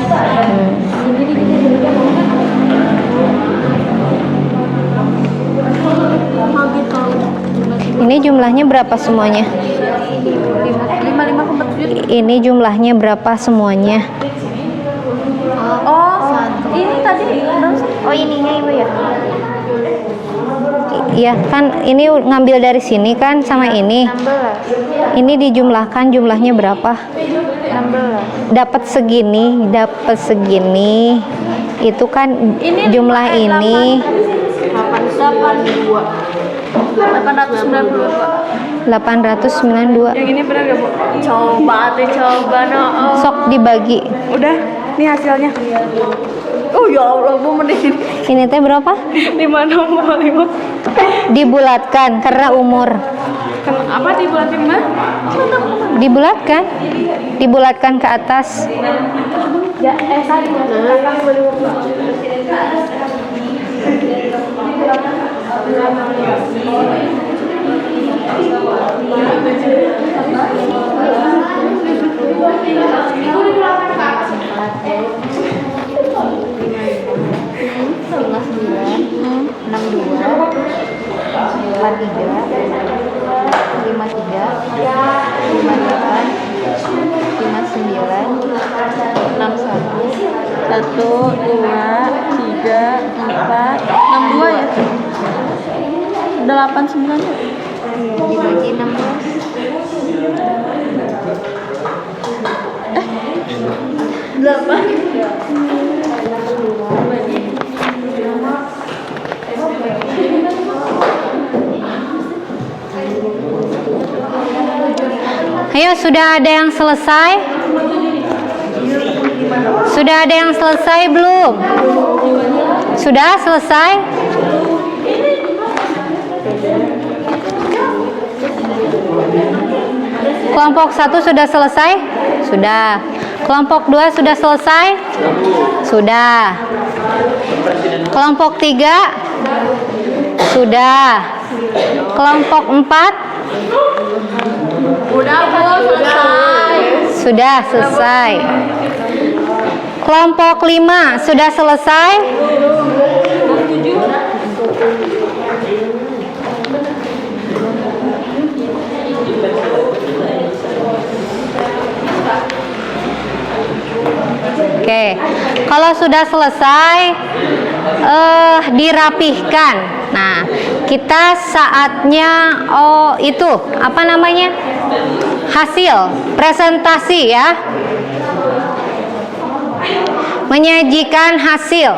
Ini jumlahnya berapa semuanya? 55,7. Ini jumlahnya berapa semuanya? Oh, ini tadi. Oh, ininya Ibu ya. Iya kan, ini ngambil dari sini kan sama ini. 16. Ini dijumlahkan jumlahnya berapa? 16. Dapat segini. Itu kan jumlah ini 892. Yang ini benar gak, Bu? Coba no. Sok dibagi. Udah, ini hasilnya. Oh ya Allah, Bu, mending Ini teh berapa? 5,5. Dibulatkan karena umur. Apa dibulatin, Mbak? Dibulatkan ke atas. Ya, tadi kakak boleh Satu, dua, tiga, empat, 62 ya? 89 ya? dibagi 16. Ayo, sudah ada yang selesai? Sudah ada yang selesai belum? Sudah selesai? Kelompok 1 sudah selesai? Sudah. Kelompok 2 sudah selesai? Sudah. Kelompok 3? Sudah. Kelompok 4? Sudah selesai. Kelompok 5 sudah selesai? Oke, kalau sudah selesai dirapihkan. Nah, kita saatnya itu apa namanya? Hasil presentasi ya. Menyajikan hasil.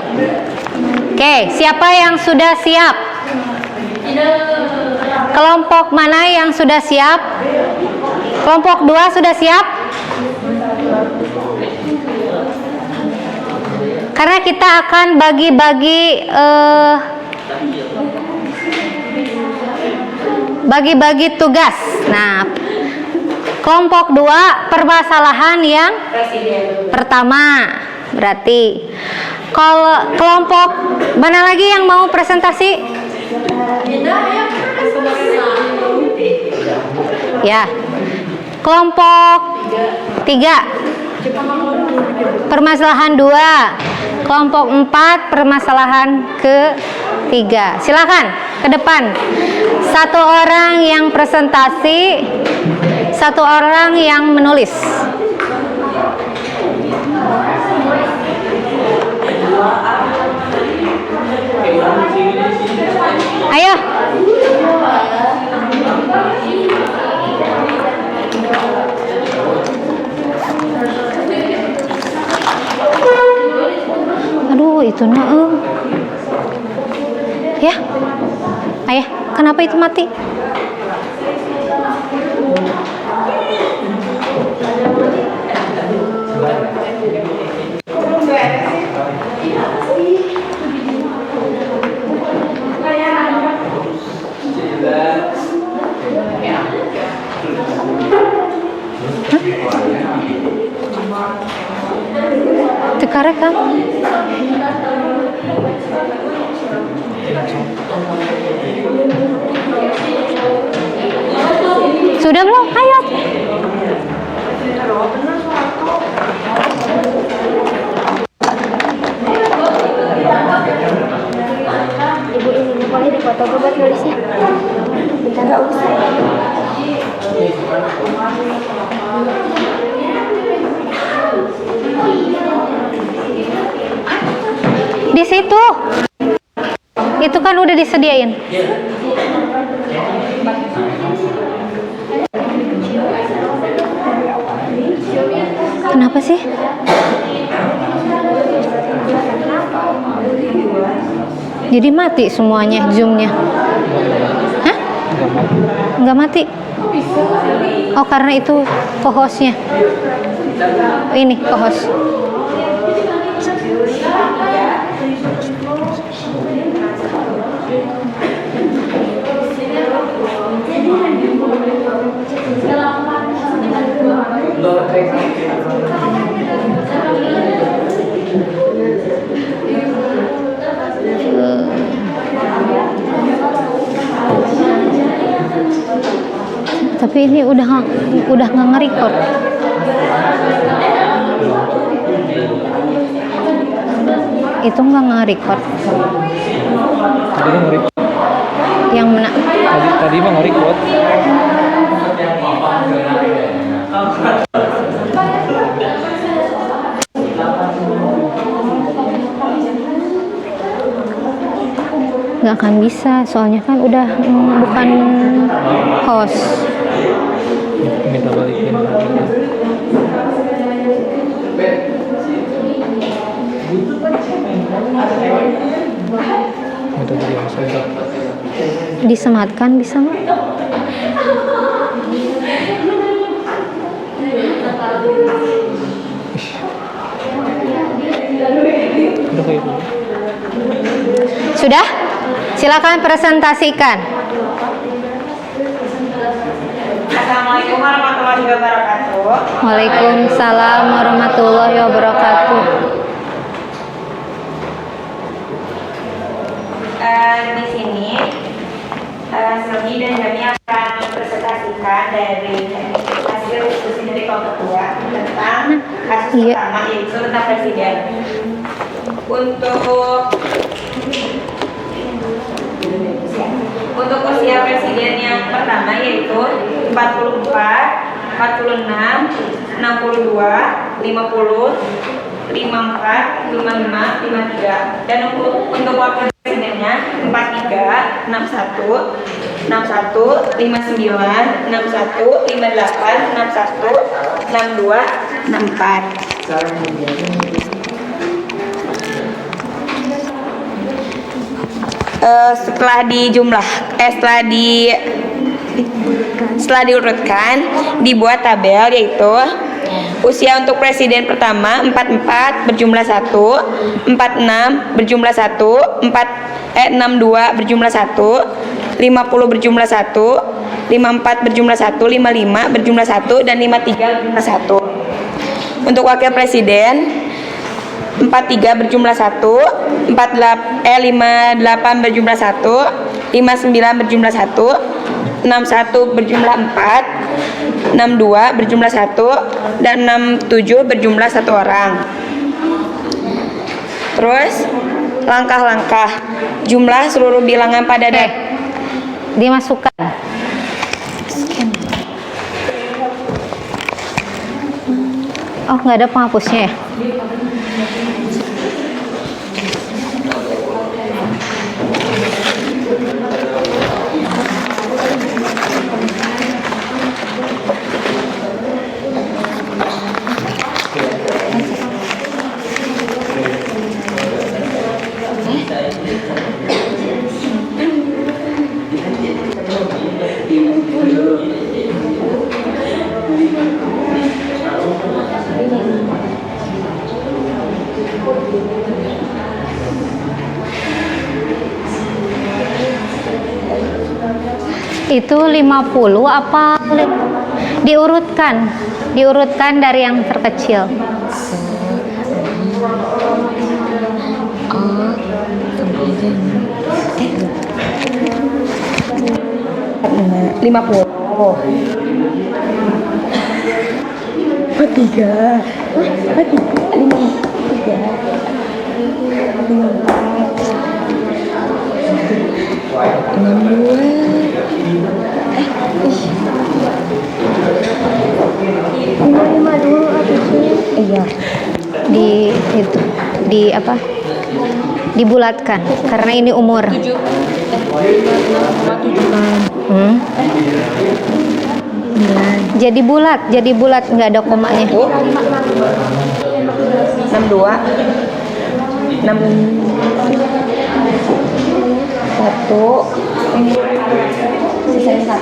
Oke, siapa yang sudah siap? Kelompok mana yang sudah siap? Kelompok 2 sudah siap? Karena kita akan bagi-bagi tugas. Nah, kelompok 2 permasalahan yang pertama. Berarti kalau kelompok mana lagi yang mau presentasi? Ya. Kelompok 3 permasalahan 2. Kelompok 4 permasalahan ke-3. Silakan ke depan. 1 orang yang presentasi, 1 orang yang menulis. Ayo. Aduh, itu ya. Ayah, kenapa itu mati? Tekarek kan? Sudah belum? Ayo. Ibu ini boleh dipoto buat nulisnya. Minta nggak usah. Di situ. Itu kan udah disediain. Kenapa sih? Jadi mati semuanya Zoom-nya. Hah? Enggak mati. Oh, karena itu co-hostnya. Ini co-host. Tapi ini udah nggak nge-record. Itu nggak nge-record. Yang mana? Tadi mah nge-record. Nggak akan bisa, soalnya kan udah bukan host. Minta balikin. Minta jadi host aja. Disematkan bisa nggak? Udah kayak gitu. Sudah? Silakan presentasikan. Assalamualaikum warahmatullahi wabarakatuh. Waalaikumsalam warahmatullahi wabarakatuh. Di sini Sony dan kami akan presentasikan dari hasil diskusi dari kelompok 2 tentang kasus pertama, yaitu tentang presiden. Untuk usia presiden yang pertama yaitu 44, 46, 62, 50, 54, 55, 53. Dan untuk wakil presidennya 43, 61, 61, 59, 61, 58, 61, 62, 64. Setelah diurutkan dibuat tabel, yaitu usia untuk presiden pertama 44 berjumlah 1, 46 berjumlah 1, 62 berjumlah 1, 50 berjumlah 1, 54 berjumlah 1, 55 berjumlah 1, dan 53 berjumlah 1. Untuk wakil presiden 43 berjumlah 1, 58 berjumlah 1, 59 berjumlah 1, 61 berjumlah 4, 62 berjumlah 1, dan 67 berjumlah 1 orang. Terus langkah-langkah jumlah seluruh bilangan pada dimasukkan. Oh, nggak ada penghapusnya ya? Itu 50 apa diurutkan dari yang terkecil. Dibulatkan karena ini umur. Jadi bulat nggak ada komanya. 62, 1, sisanya 1.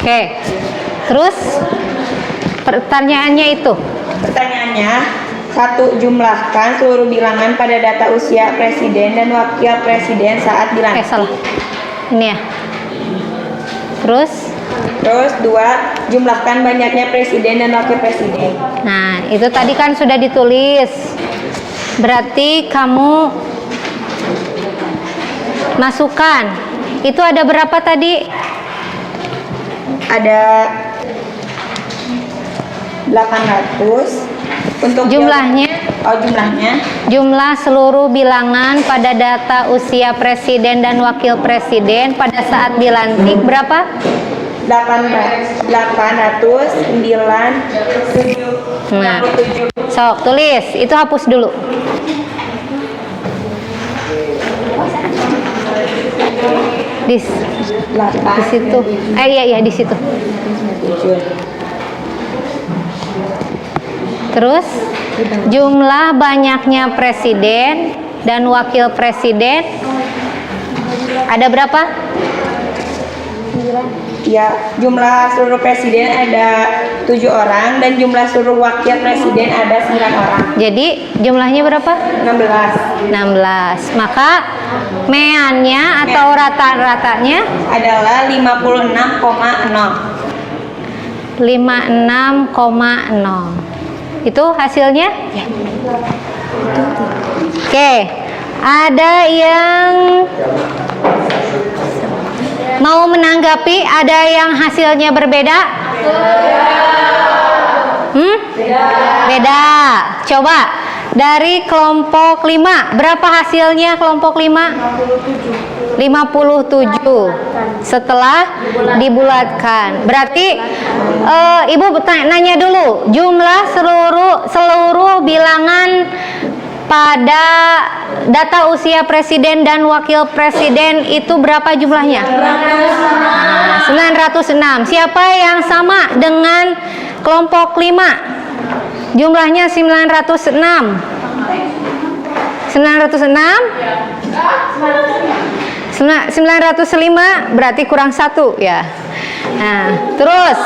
Oke, terus pertanyaannya itu? Pertanyaannya, 1. Jumlahkan seluruh bilangan pada data usia presiden dan wakil presiden saat dilantik. Salah. Ini ya. Terus 2. Jumlahkan banyaknya presiden dan wakil presiden. nah, itu tadi kan sudah ditulis. Berarti kamu masukkan. Itu ada berapa tadi? Ada 800. Untuk Jumlahnya? Jumlah seluruh bilangan pada data usia presiden dan wakil presiden pada saat dilantik berapa? 800, 9, Nah, sok tulis. Itu hapus dulu. Di situ. Iya di situ. Terus jumlah banyaknya presiden dan wakil presiden ada berapa? Ya, jumlah seluruh presiden ada 7 orang dan jumlah seluruh wakil presiden ada 9 orang. Jadi jumlahnya berapa? 16. Maka meannya atau rata-ratanya adalah 56,0. 56,0. Itu hasilnya? Ya. Oke. Ada yang mau menanggapi? Ada yang hasilnya berbeda? Beda. Coba dari kelompok 5, berapa hasilnya kelompok 5? setelah dibulatkan. Berarti Ibu nanya dulu, jumlah seluruh bilangan pada data usia presiden dan wakil presiden itu berapa jumlahnya? 906. Siapa yang sama dengan kelompok 5? Jumlahnya 906. 905 berarti kurang 1 ya. Nah, terus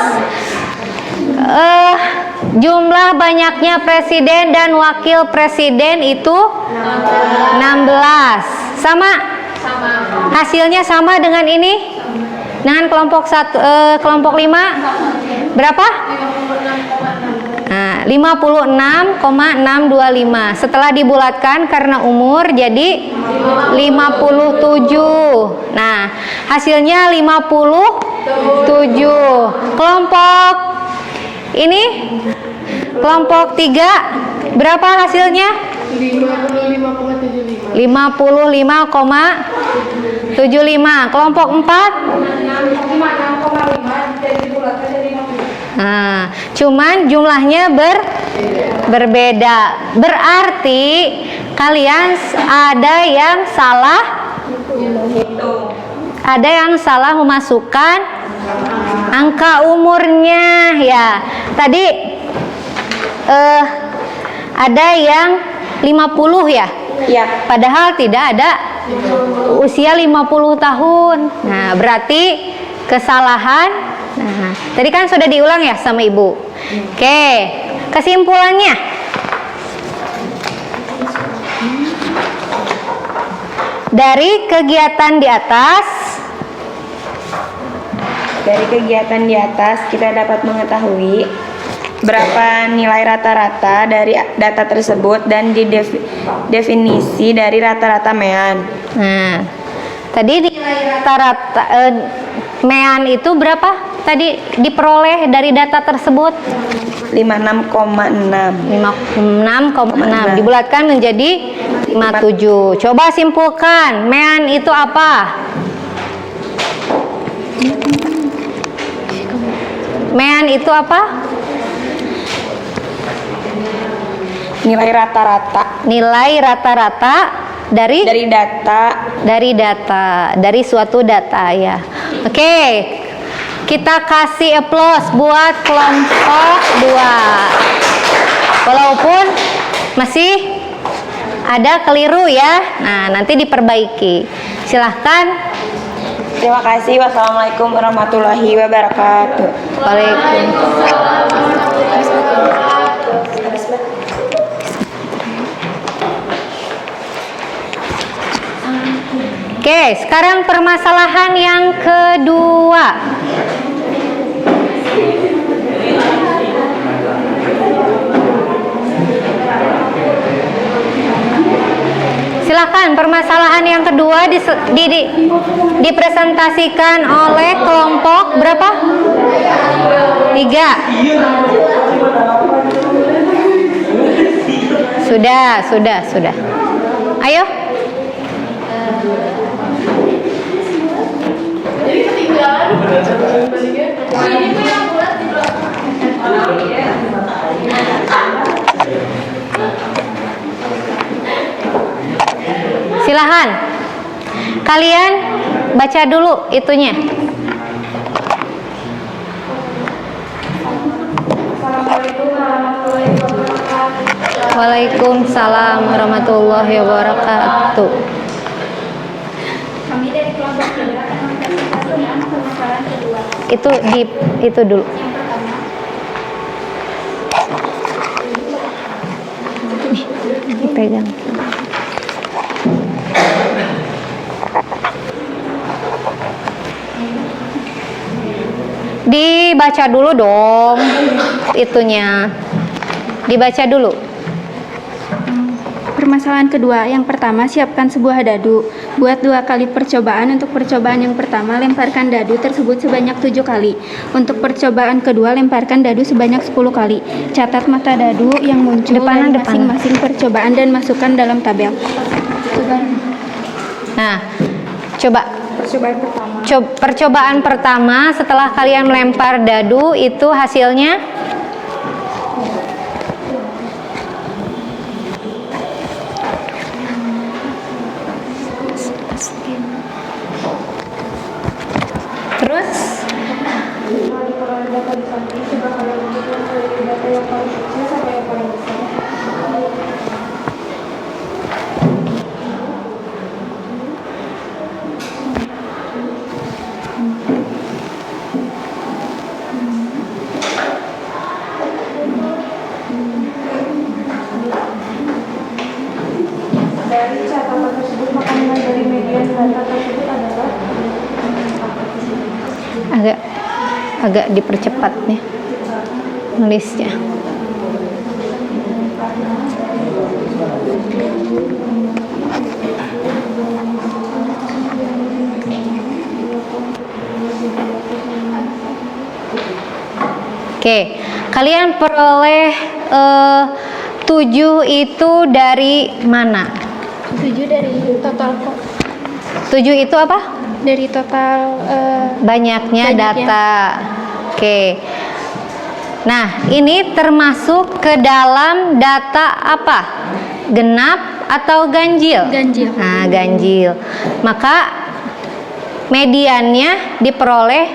jumlah banyaknya presiden dan wakil presiden itu 16. Sama? Hasilnya sama dengan ini? Dengan kelompok 5 berapa? Nah, 56,625. Setelah dibulatkan karena umur jadi 57. Nah, hasilnya 57. Kelompok ini kelompok 3 berapa hasilnya? 55,75. Kelompok 4 nah, cuman jumlahnya berbeda. Berarti kalian ada yang salah memasukkan angka umurnya ya. Tadi ada yang 50 ya? Ya. Padahal tidak ada usia 50 tahun. Nah, berarti kesalahan. Nah, tadi kan sudah diulang ya sama Ibu. Oke, kesimpulannya. Dari kegiatan di atas kita dapat mengetahui berapa nilai rata-rata dari data tersebut dan definisi dari rata-rata MEAN. Nah, tadi nilai rata-rata MEAN itu berapa? Tadi diperoleh dari data tersebut 56,6 dibulatkan menjadi 57. Coba simpulkan, MEAN itu apa? MEAN itu apa? Nilai rata-rata. Nilai rata-rata dari suatu data ya. Oke. Kita kasih applause buat kelompok 2. Walaupun masih ada keliru ya. Nah, nanti diperbaiki. Silahkan. Terima kasih. Wassalamualaikum warahmatullahi wabarakatuh. Waalaikumsalam. Oke, sekarang permasalahan yang kedua. Silakan, permasalahan yang kedua dipresentasikan oleh kelompok berapa? 3. Sudah. Ayo. Silahkan. Kalian baca dulu itunya. Waalaikumsalam warahmatullahi wabarakatuh. Kami dari kelompok 3 akan mempresentasikan permasalahan kedua. Itu dulu. Dipegang. Dibaca dulu dong itunya. Dibaca dulu. Permasalahan kedua, yang pertama, siapkan sebuah dadu. Buat 2 kali percobaan. Untuk percobaan yang pertama, lemparkan dadu tersebut sebanyak 7 kali. Untuk percobaan kedua, lemparkan dadu sebanyak 10 kali. Catat mata dadu yang muncul dari masing-masing percobaan dan masukkan dalam tabel. Nah, Coba. Percobaan pertama setelah kalian melempar dadu itu hasilnya terus Dari catatan tersebut, maka nilai dari median data tersebut adalah agak dipercepat nih nulisnya. Oke, kalian peroleh 7 itu dari mana? 7 dari total kok. 7 itu apa? Dari total Banyaknya data. Oke. Nah, ini termasuk ke dalam data apa? Genap atau ganjil? Ganjil. Nah, ganjil. Maka mediannya diperoleh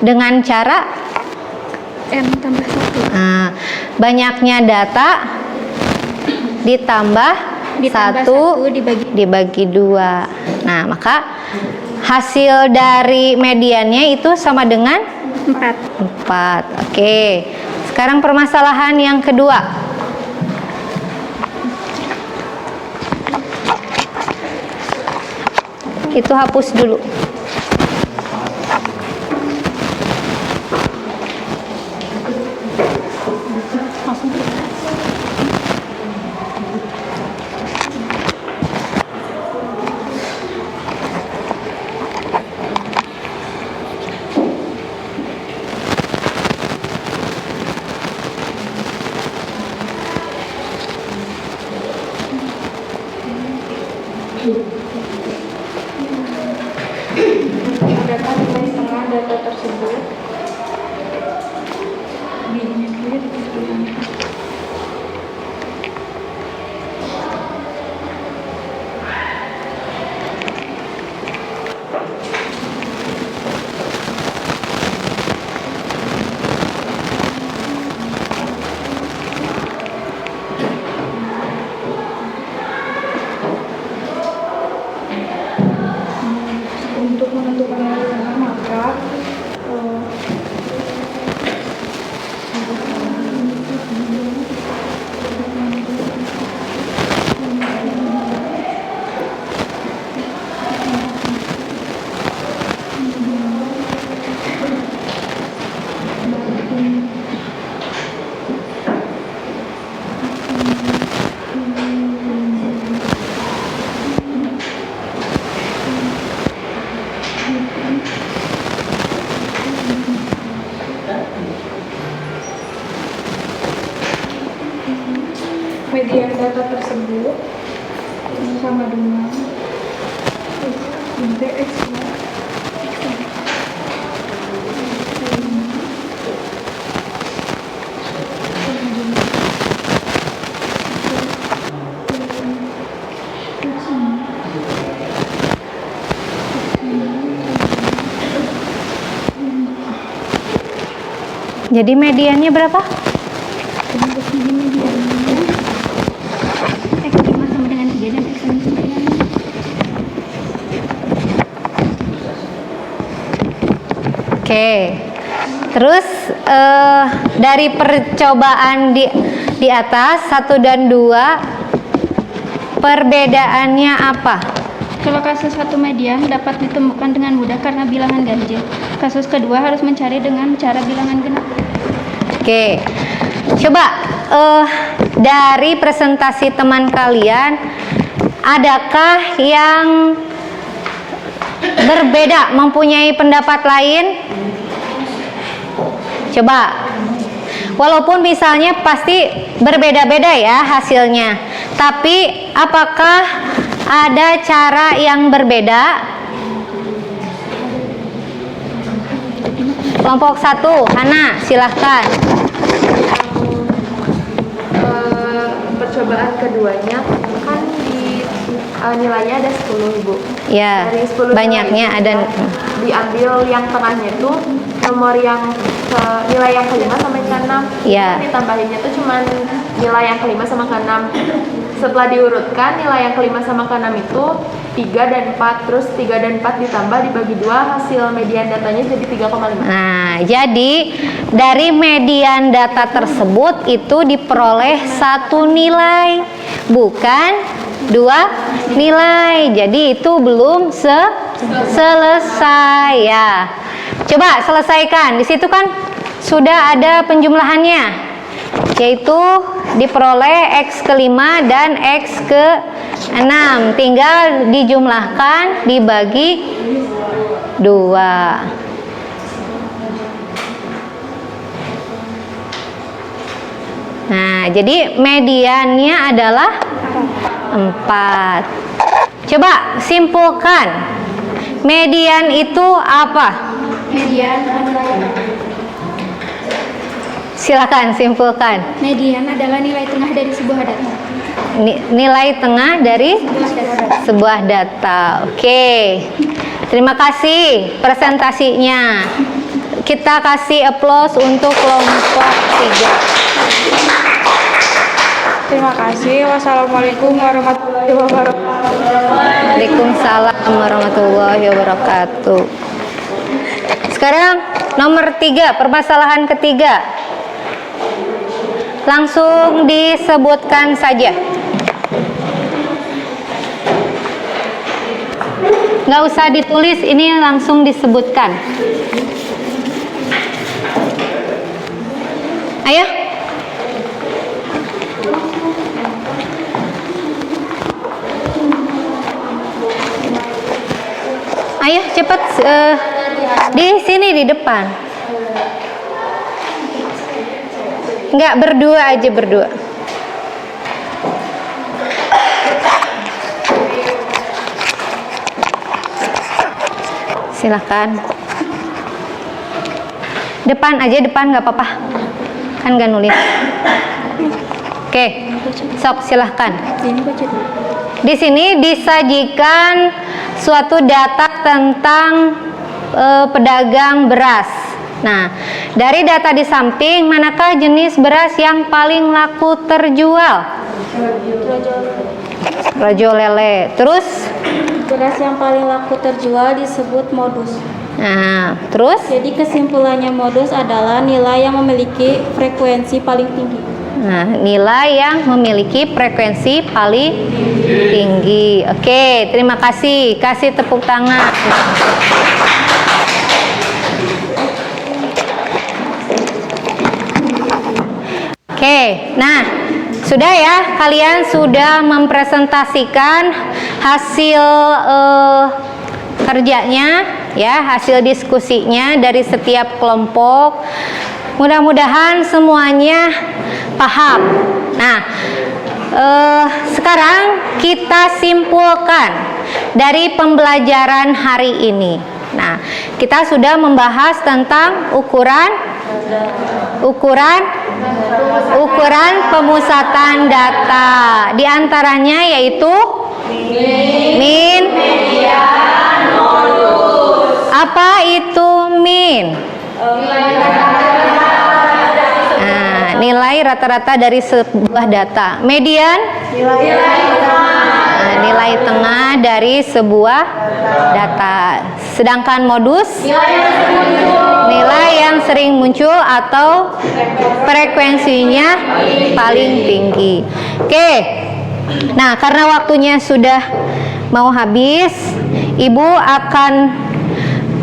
dengan cara N tambah 1. nah, banyaknya data ditambah 1 dibagi 2. Nah, maka hasil dari mediannya itu sama dengan 4. Oke. Sekarang permasalahan yang kedua. Itu hapus dulu. adakah nilai setengah data tersebut. Untuk menentukan nilai setengah maka median data tersebut sama dengan X Jadi mediannya berapa? Oke, terus dari percobaan di atas 1 dan 2 perbedaannya apa? Kalau kasus satu median dapat ditemukan dengan mudah karena bilangan ganjil. Kasus kedua harus mencari dengan cara bilangan genap. Oke, coba dari presentasi teman kalian, adakah yang berbeda, mempunyai pendapat lain? Coba, walaupun misalnya pasti berbeda-beda ya hasilnya, tapi apakah ada cara yang berbeda? Kelompok 1, Hana, silahkan. Percobaan keduanya kan nilainya ada 10, Ibu. Ya, Dari 10 banyaknya nilai ada. diambil yang tengahnya itu nomor yang nilai yang kelima sama yang keenam. Ya. Ditambahinnya tuh cuman nilai yang kelima sama keenam. Setelah diurutkan nilai yang kelima sama keenam itu 3 dan 4, terus 3 dan 4 ditambah dibagi 2, hasil median datanya jadi 3,5. Nah, jadi dari median data tersebut itu diperoleh 1 nilai, bukan 2 nilai. Jadi itu belum selesai ya. Coba selesaikan. Di situ kan sudah ada penjumlahannya, yaitu diperoleh X ke-5 dan X ke-6. Tinggal dijumlahkan dibagi 2. Nah, jadi mediannya adalah 4. Coba simpulkan. Median itu apa? Silakan simpulkan. Median adalah nilai tengah dari sebuah data. Nilai tengah dari sebuah data. Oke. Terima kasih presentasinya. Kita kasih aplaus untuk kelompok 3. Terima kasih. Wassalamualaikum warahmatullahi wabarakatuh. Waalaikumsalam warahmatullahi wabarakatuh. Sekarang nomor 3, permasalahan ketiga. Langsung disebutkan saja. Nggak usah ditulis, ini langsung disebutkan. Ayo. Ayo cepat, di sini di depan. Enggak, berdua aja, berdua. Silahkan. Depan aja, depan nggak apa-apa. Kan nggak nulis. Oke, sok silahkan. Di sini disajikan suatu data tentang pedagang beras. Nah, dari data di samping, manakah jenis beras yang paling laku terjual? Rojo lele. Terus? Beras yang paling laku terjual disebut modus. Nah, terus? Jadi kesimpulannya modus adalah nilai yang memiliki frekuensi paling tinggi. Nah, nilai yang memiliki frekuensi paling tinggi. Oke, terima kasih. Kasih tepuk tangan. Oke, nah sudah ya, kalian sudah mempresentasikan hasil kerjanya, ya, hasil diskusinya dari setiap kelompok. Mudah-mudahan semuanya paham. Nah, sekarang kita simpulkan dari pembelajaran hari ini. Nah, kita sudah membahas tentang ukuran pemusatan data. Di antaranya yaitu min, median, modus. Apa itu min? Nah, nilai rata-rata dari sebuah data. Median? Nilai tengah dari sebuah data. Sedangkan modus? Nilai yang sering muncul atau frekuensinya paling tinggi. Oke. Nah, karena waktunya sudah mau habis, Ibu akan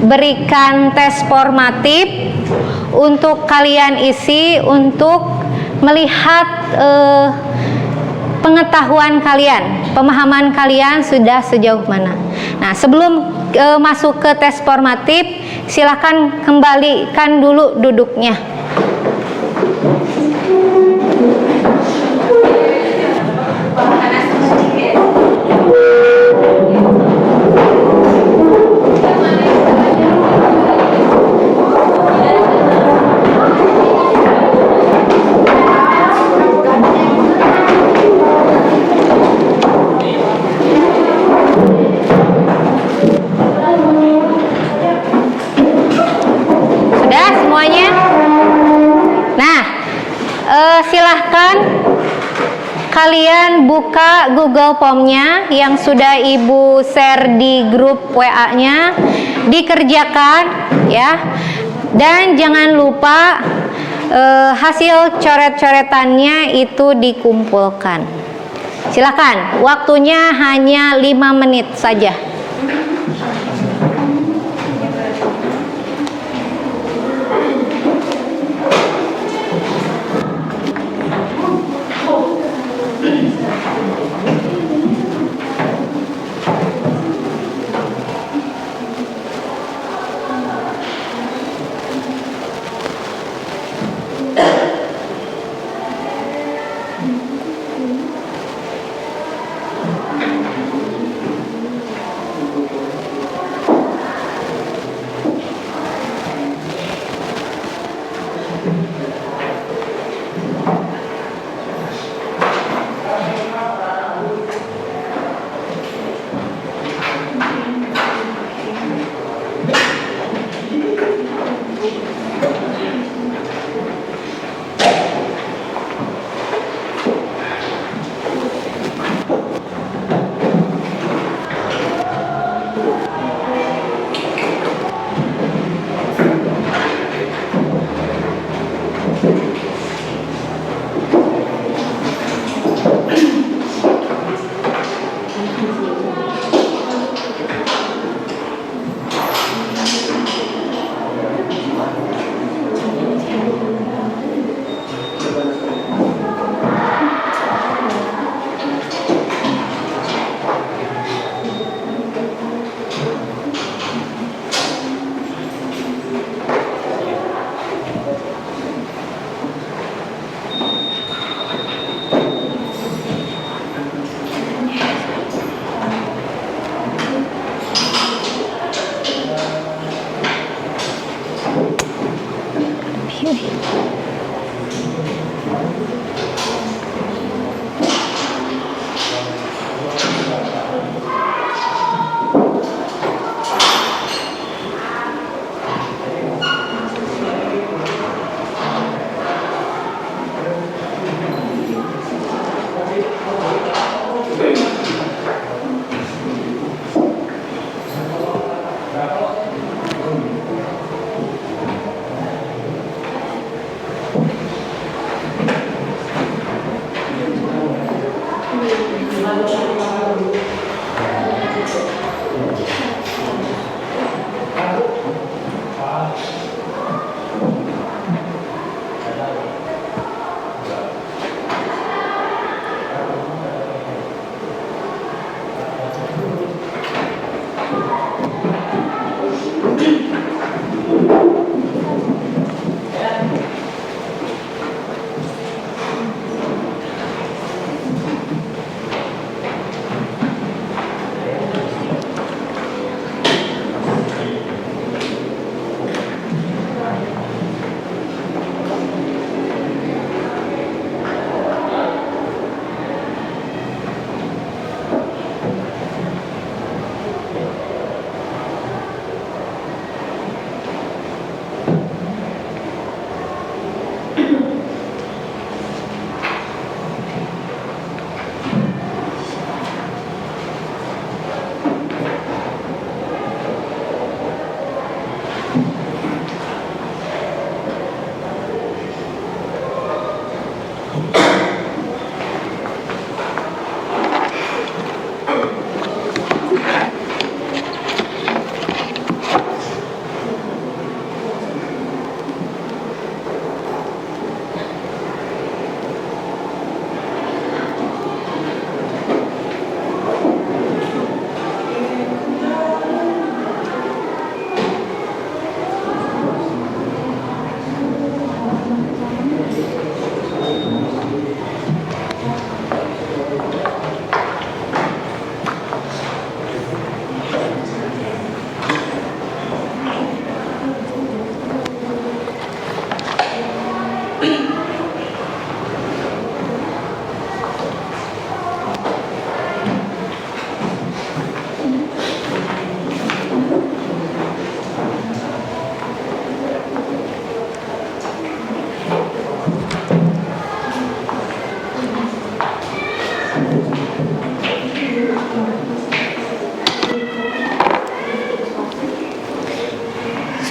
berikan tes formatif untuk kalian isi untuk melihat pengetahuan kalian, pemahaman kalian sudah sejauh mana. Nah, sebelum masuk ke tes formatif, silakan kembalikan dulu duduknya. silahkan kalian buka Google Form-nya yang sudah Ibu share di grup WA-nya, dikerjakan ya. Dan jangan lupa hasil coret-coretannya itu dikumpulkan. Silakan, waktunya hanya 5 menit saja.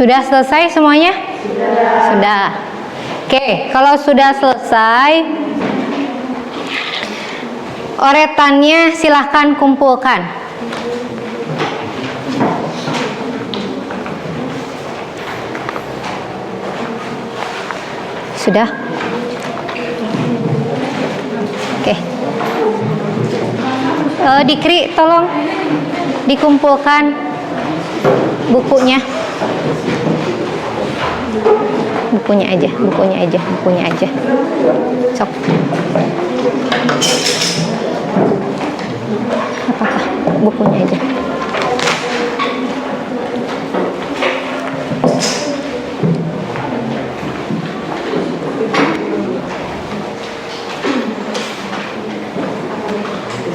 Sudah selesai semuanya? Sudah. Oke, kalau sudah selesai, oretannya silahkan kumpulkan. Sudah? Oke. Dikri, tolong dikumpulkan bukunya. Bukunya aja. Sok. Apakah bukunya aja?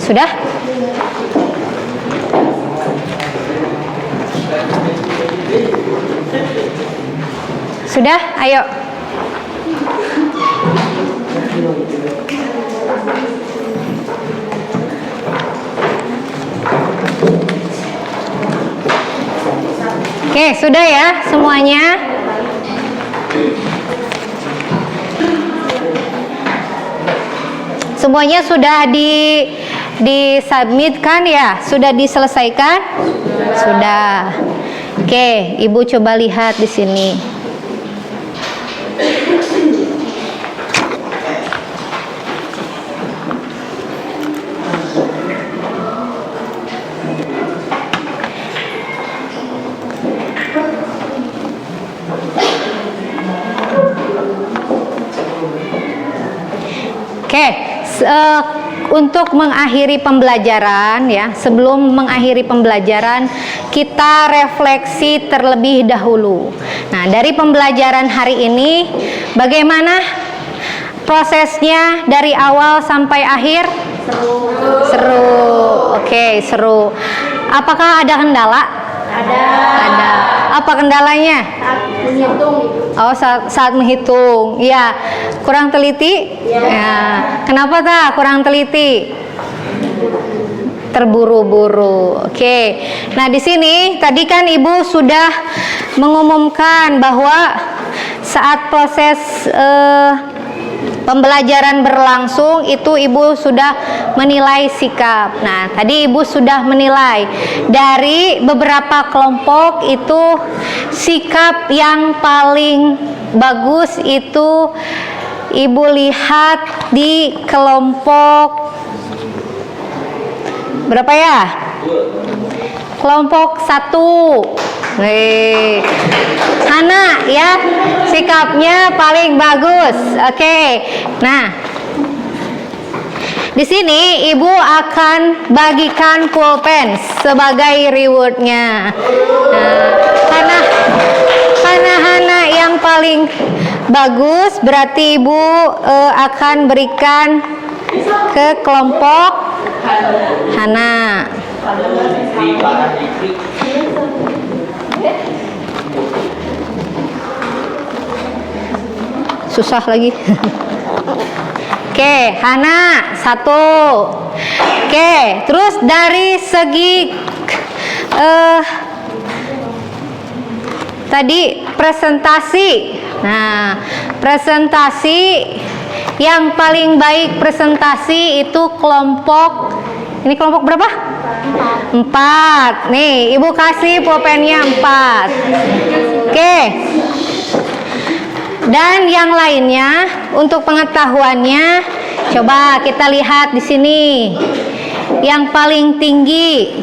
Sudah? Sudah? Ayo. Oke, sudah ya semuanya? Semuanya sudah disubmitkan ya? Sudah diselesaikan? Sudah. Oke, Ibu coba lihat di sini. Oke, untuk mengakhiri pembelajaran ya, sebelum mengakhiri pembelajaran kita refleksi terlebih dahulu. Nah, dari pembelajaran hari ini bagaimana prosesnya dari awal sampai akhir? Seru. Oke, seru. Apakah ada kendala? Ada. Apa kendalanya? Oh, saat menghitung. Iya. Kurang teliti? Ya. Kenapa kurang teliti? Terburu-buru. Oke. Nah, di sini tadi kan Ibu sudah mengumumkan bahwa saat proses pembelajaran berlangsung itu Ibu sudah menilai sikap. Nah, tadi Ibu sudah menilai dari beberapa kelompok itu sikap yang paling bagus itu Ibu lihat di kelompok berapa ya? Kelompok 1. Hana ya, sikapnya paling bagus. Oke. Nah, di sini Ibu akan bagikan pulpen sebagai rewardnya. Nah, karena Hana yang paling bagus, berarti Ibu akan berikan ke kelompok Hana. Susah lagi. Oke, Hana 1. Oke, terus dari segi tadi presentasi. Nah, presentasi yang paling baik presentasi itu kelompok, ini kelompok berapa? 4. Nih, Ibu kasih pulpennya 4. Oke. Dan yang lainnya untuk pengetahuannya, coba kita lihat di sini. Yang paling tinggi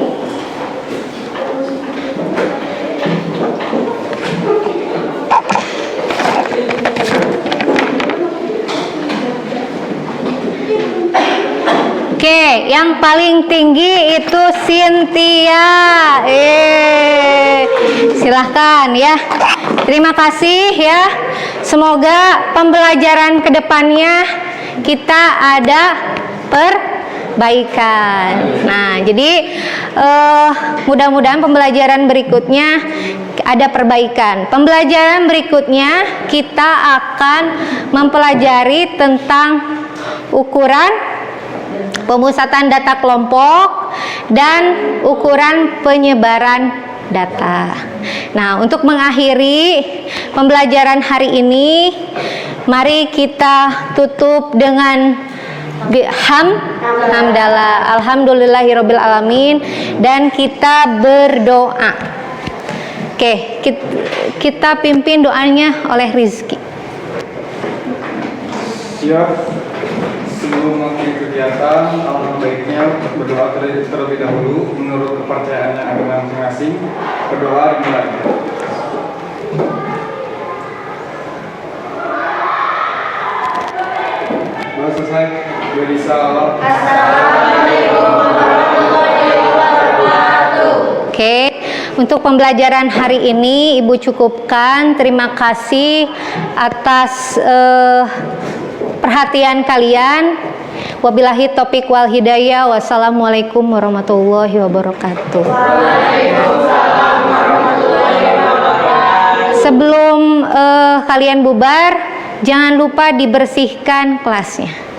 Oke, yang paling tinggi itu Cynthia. Silahkan ya. Terima kasih ya. Semoga pembelajaran kedepannya kita ada perbaikan. Nah, jadi mudah-mudahan pembelajaran berikutnya ada perbaikan. Pembelajaran berikutnya kita akan mempelajari tentang ukuran pemusatan data kelompok dan ukuran penyebaran data. Nah, untuk mengakhiri pembelajaran hari ini, mari kita tutup dengan hamdalah, alhamdulillahirabbil alamin, dan kita berdoa. Oke, kita pimpin doanya oleh Rizky. Siap. Sebelum mengakhiri kegiatan, alangkah baiknya berdoa terlebih dahulu menurut kepercayaannya agama masing-masing. Berdoa dimulai. Doa selesai. Beri salam. Assalamualaikum warahmatullahi wabarakatuh. Oke, untuk pembelajaran hari ini Ibu cukupkan. Terima kasih atas perhatian kalian. Wabillahi taufiq wal hidayah. Wassalamualaikum warahmatullahi wabarakatuh. Waalaikumsalam warahmatullahi wabarakatuh. Sebelum kalian bubar, jangan lupa dibersihkan kelasnya.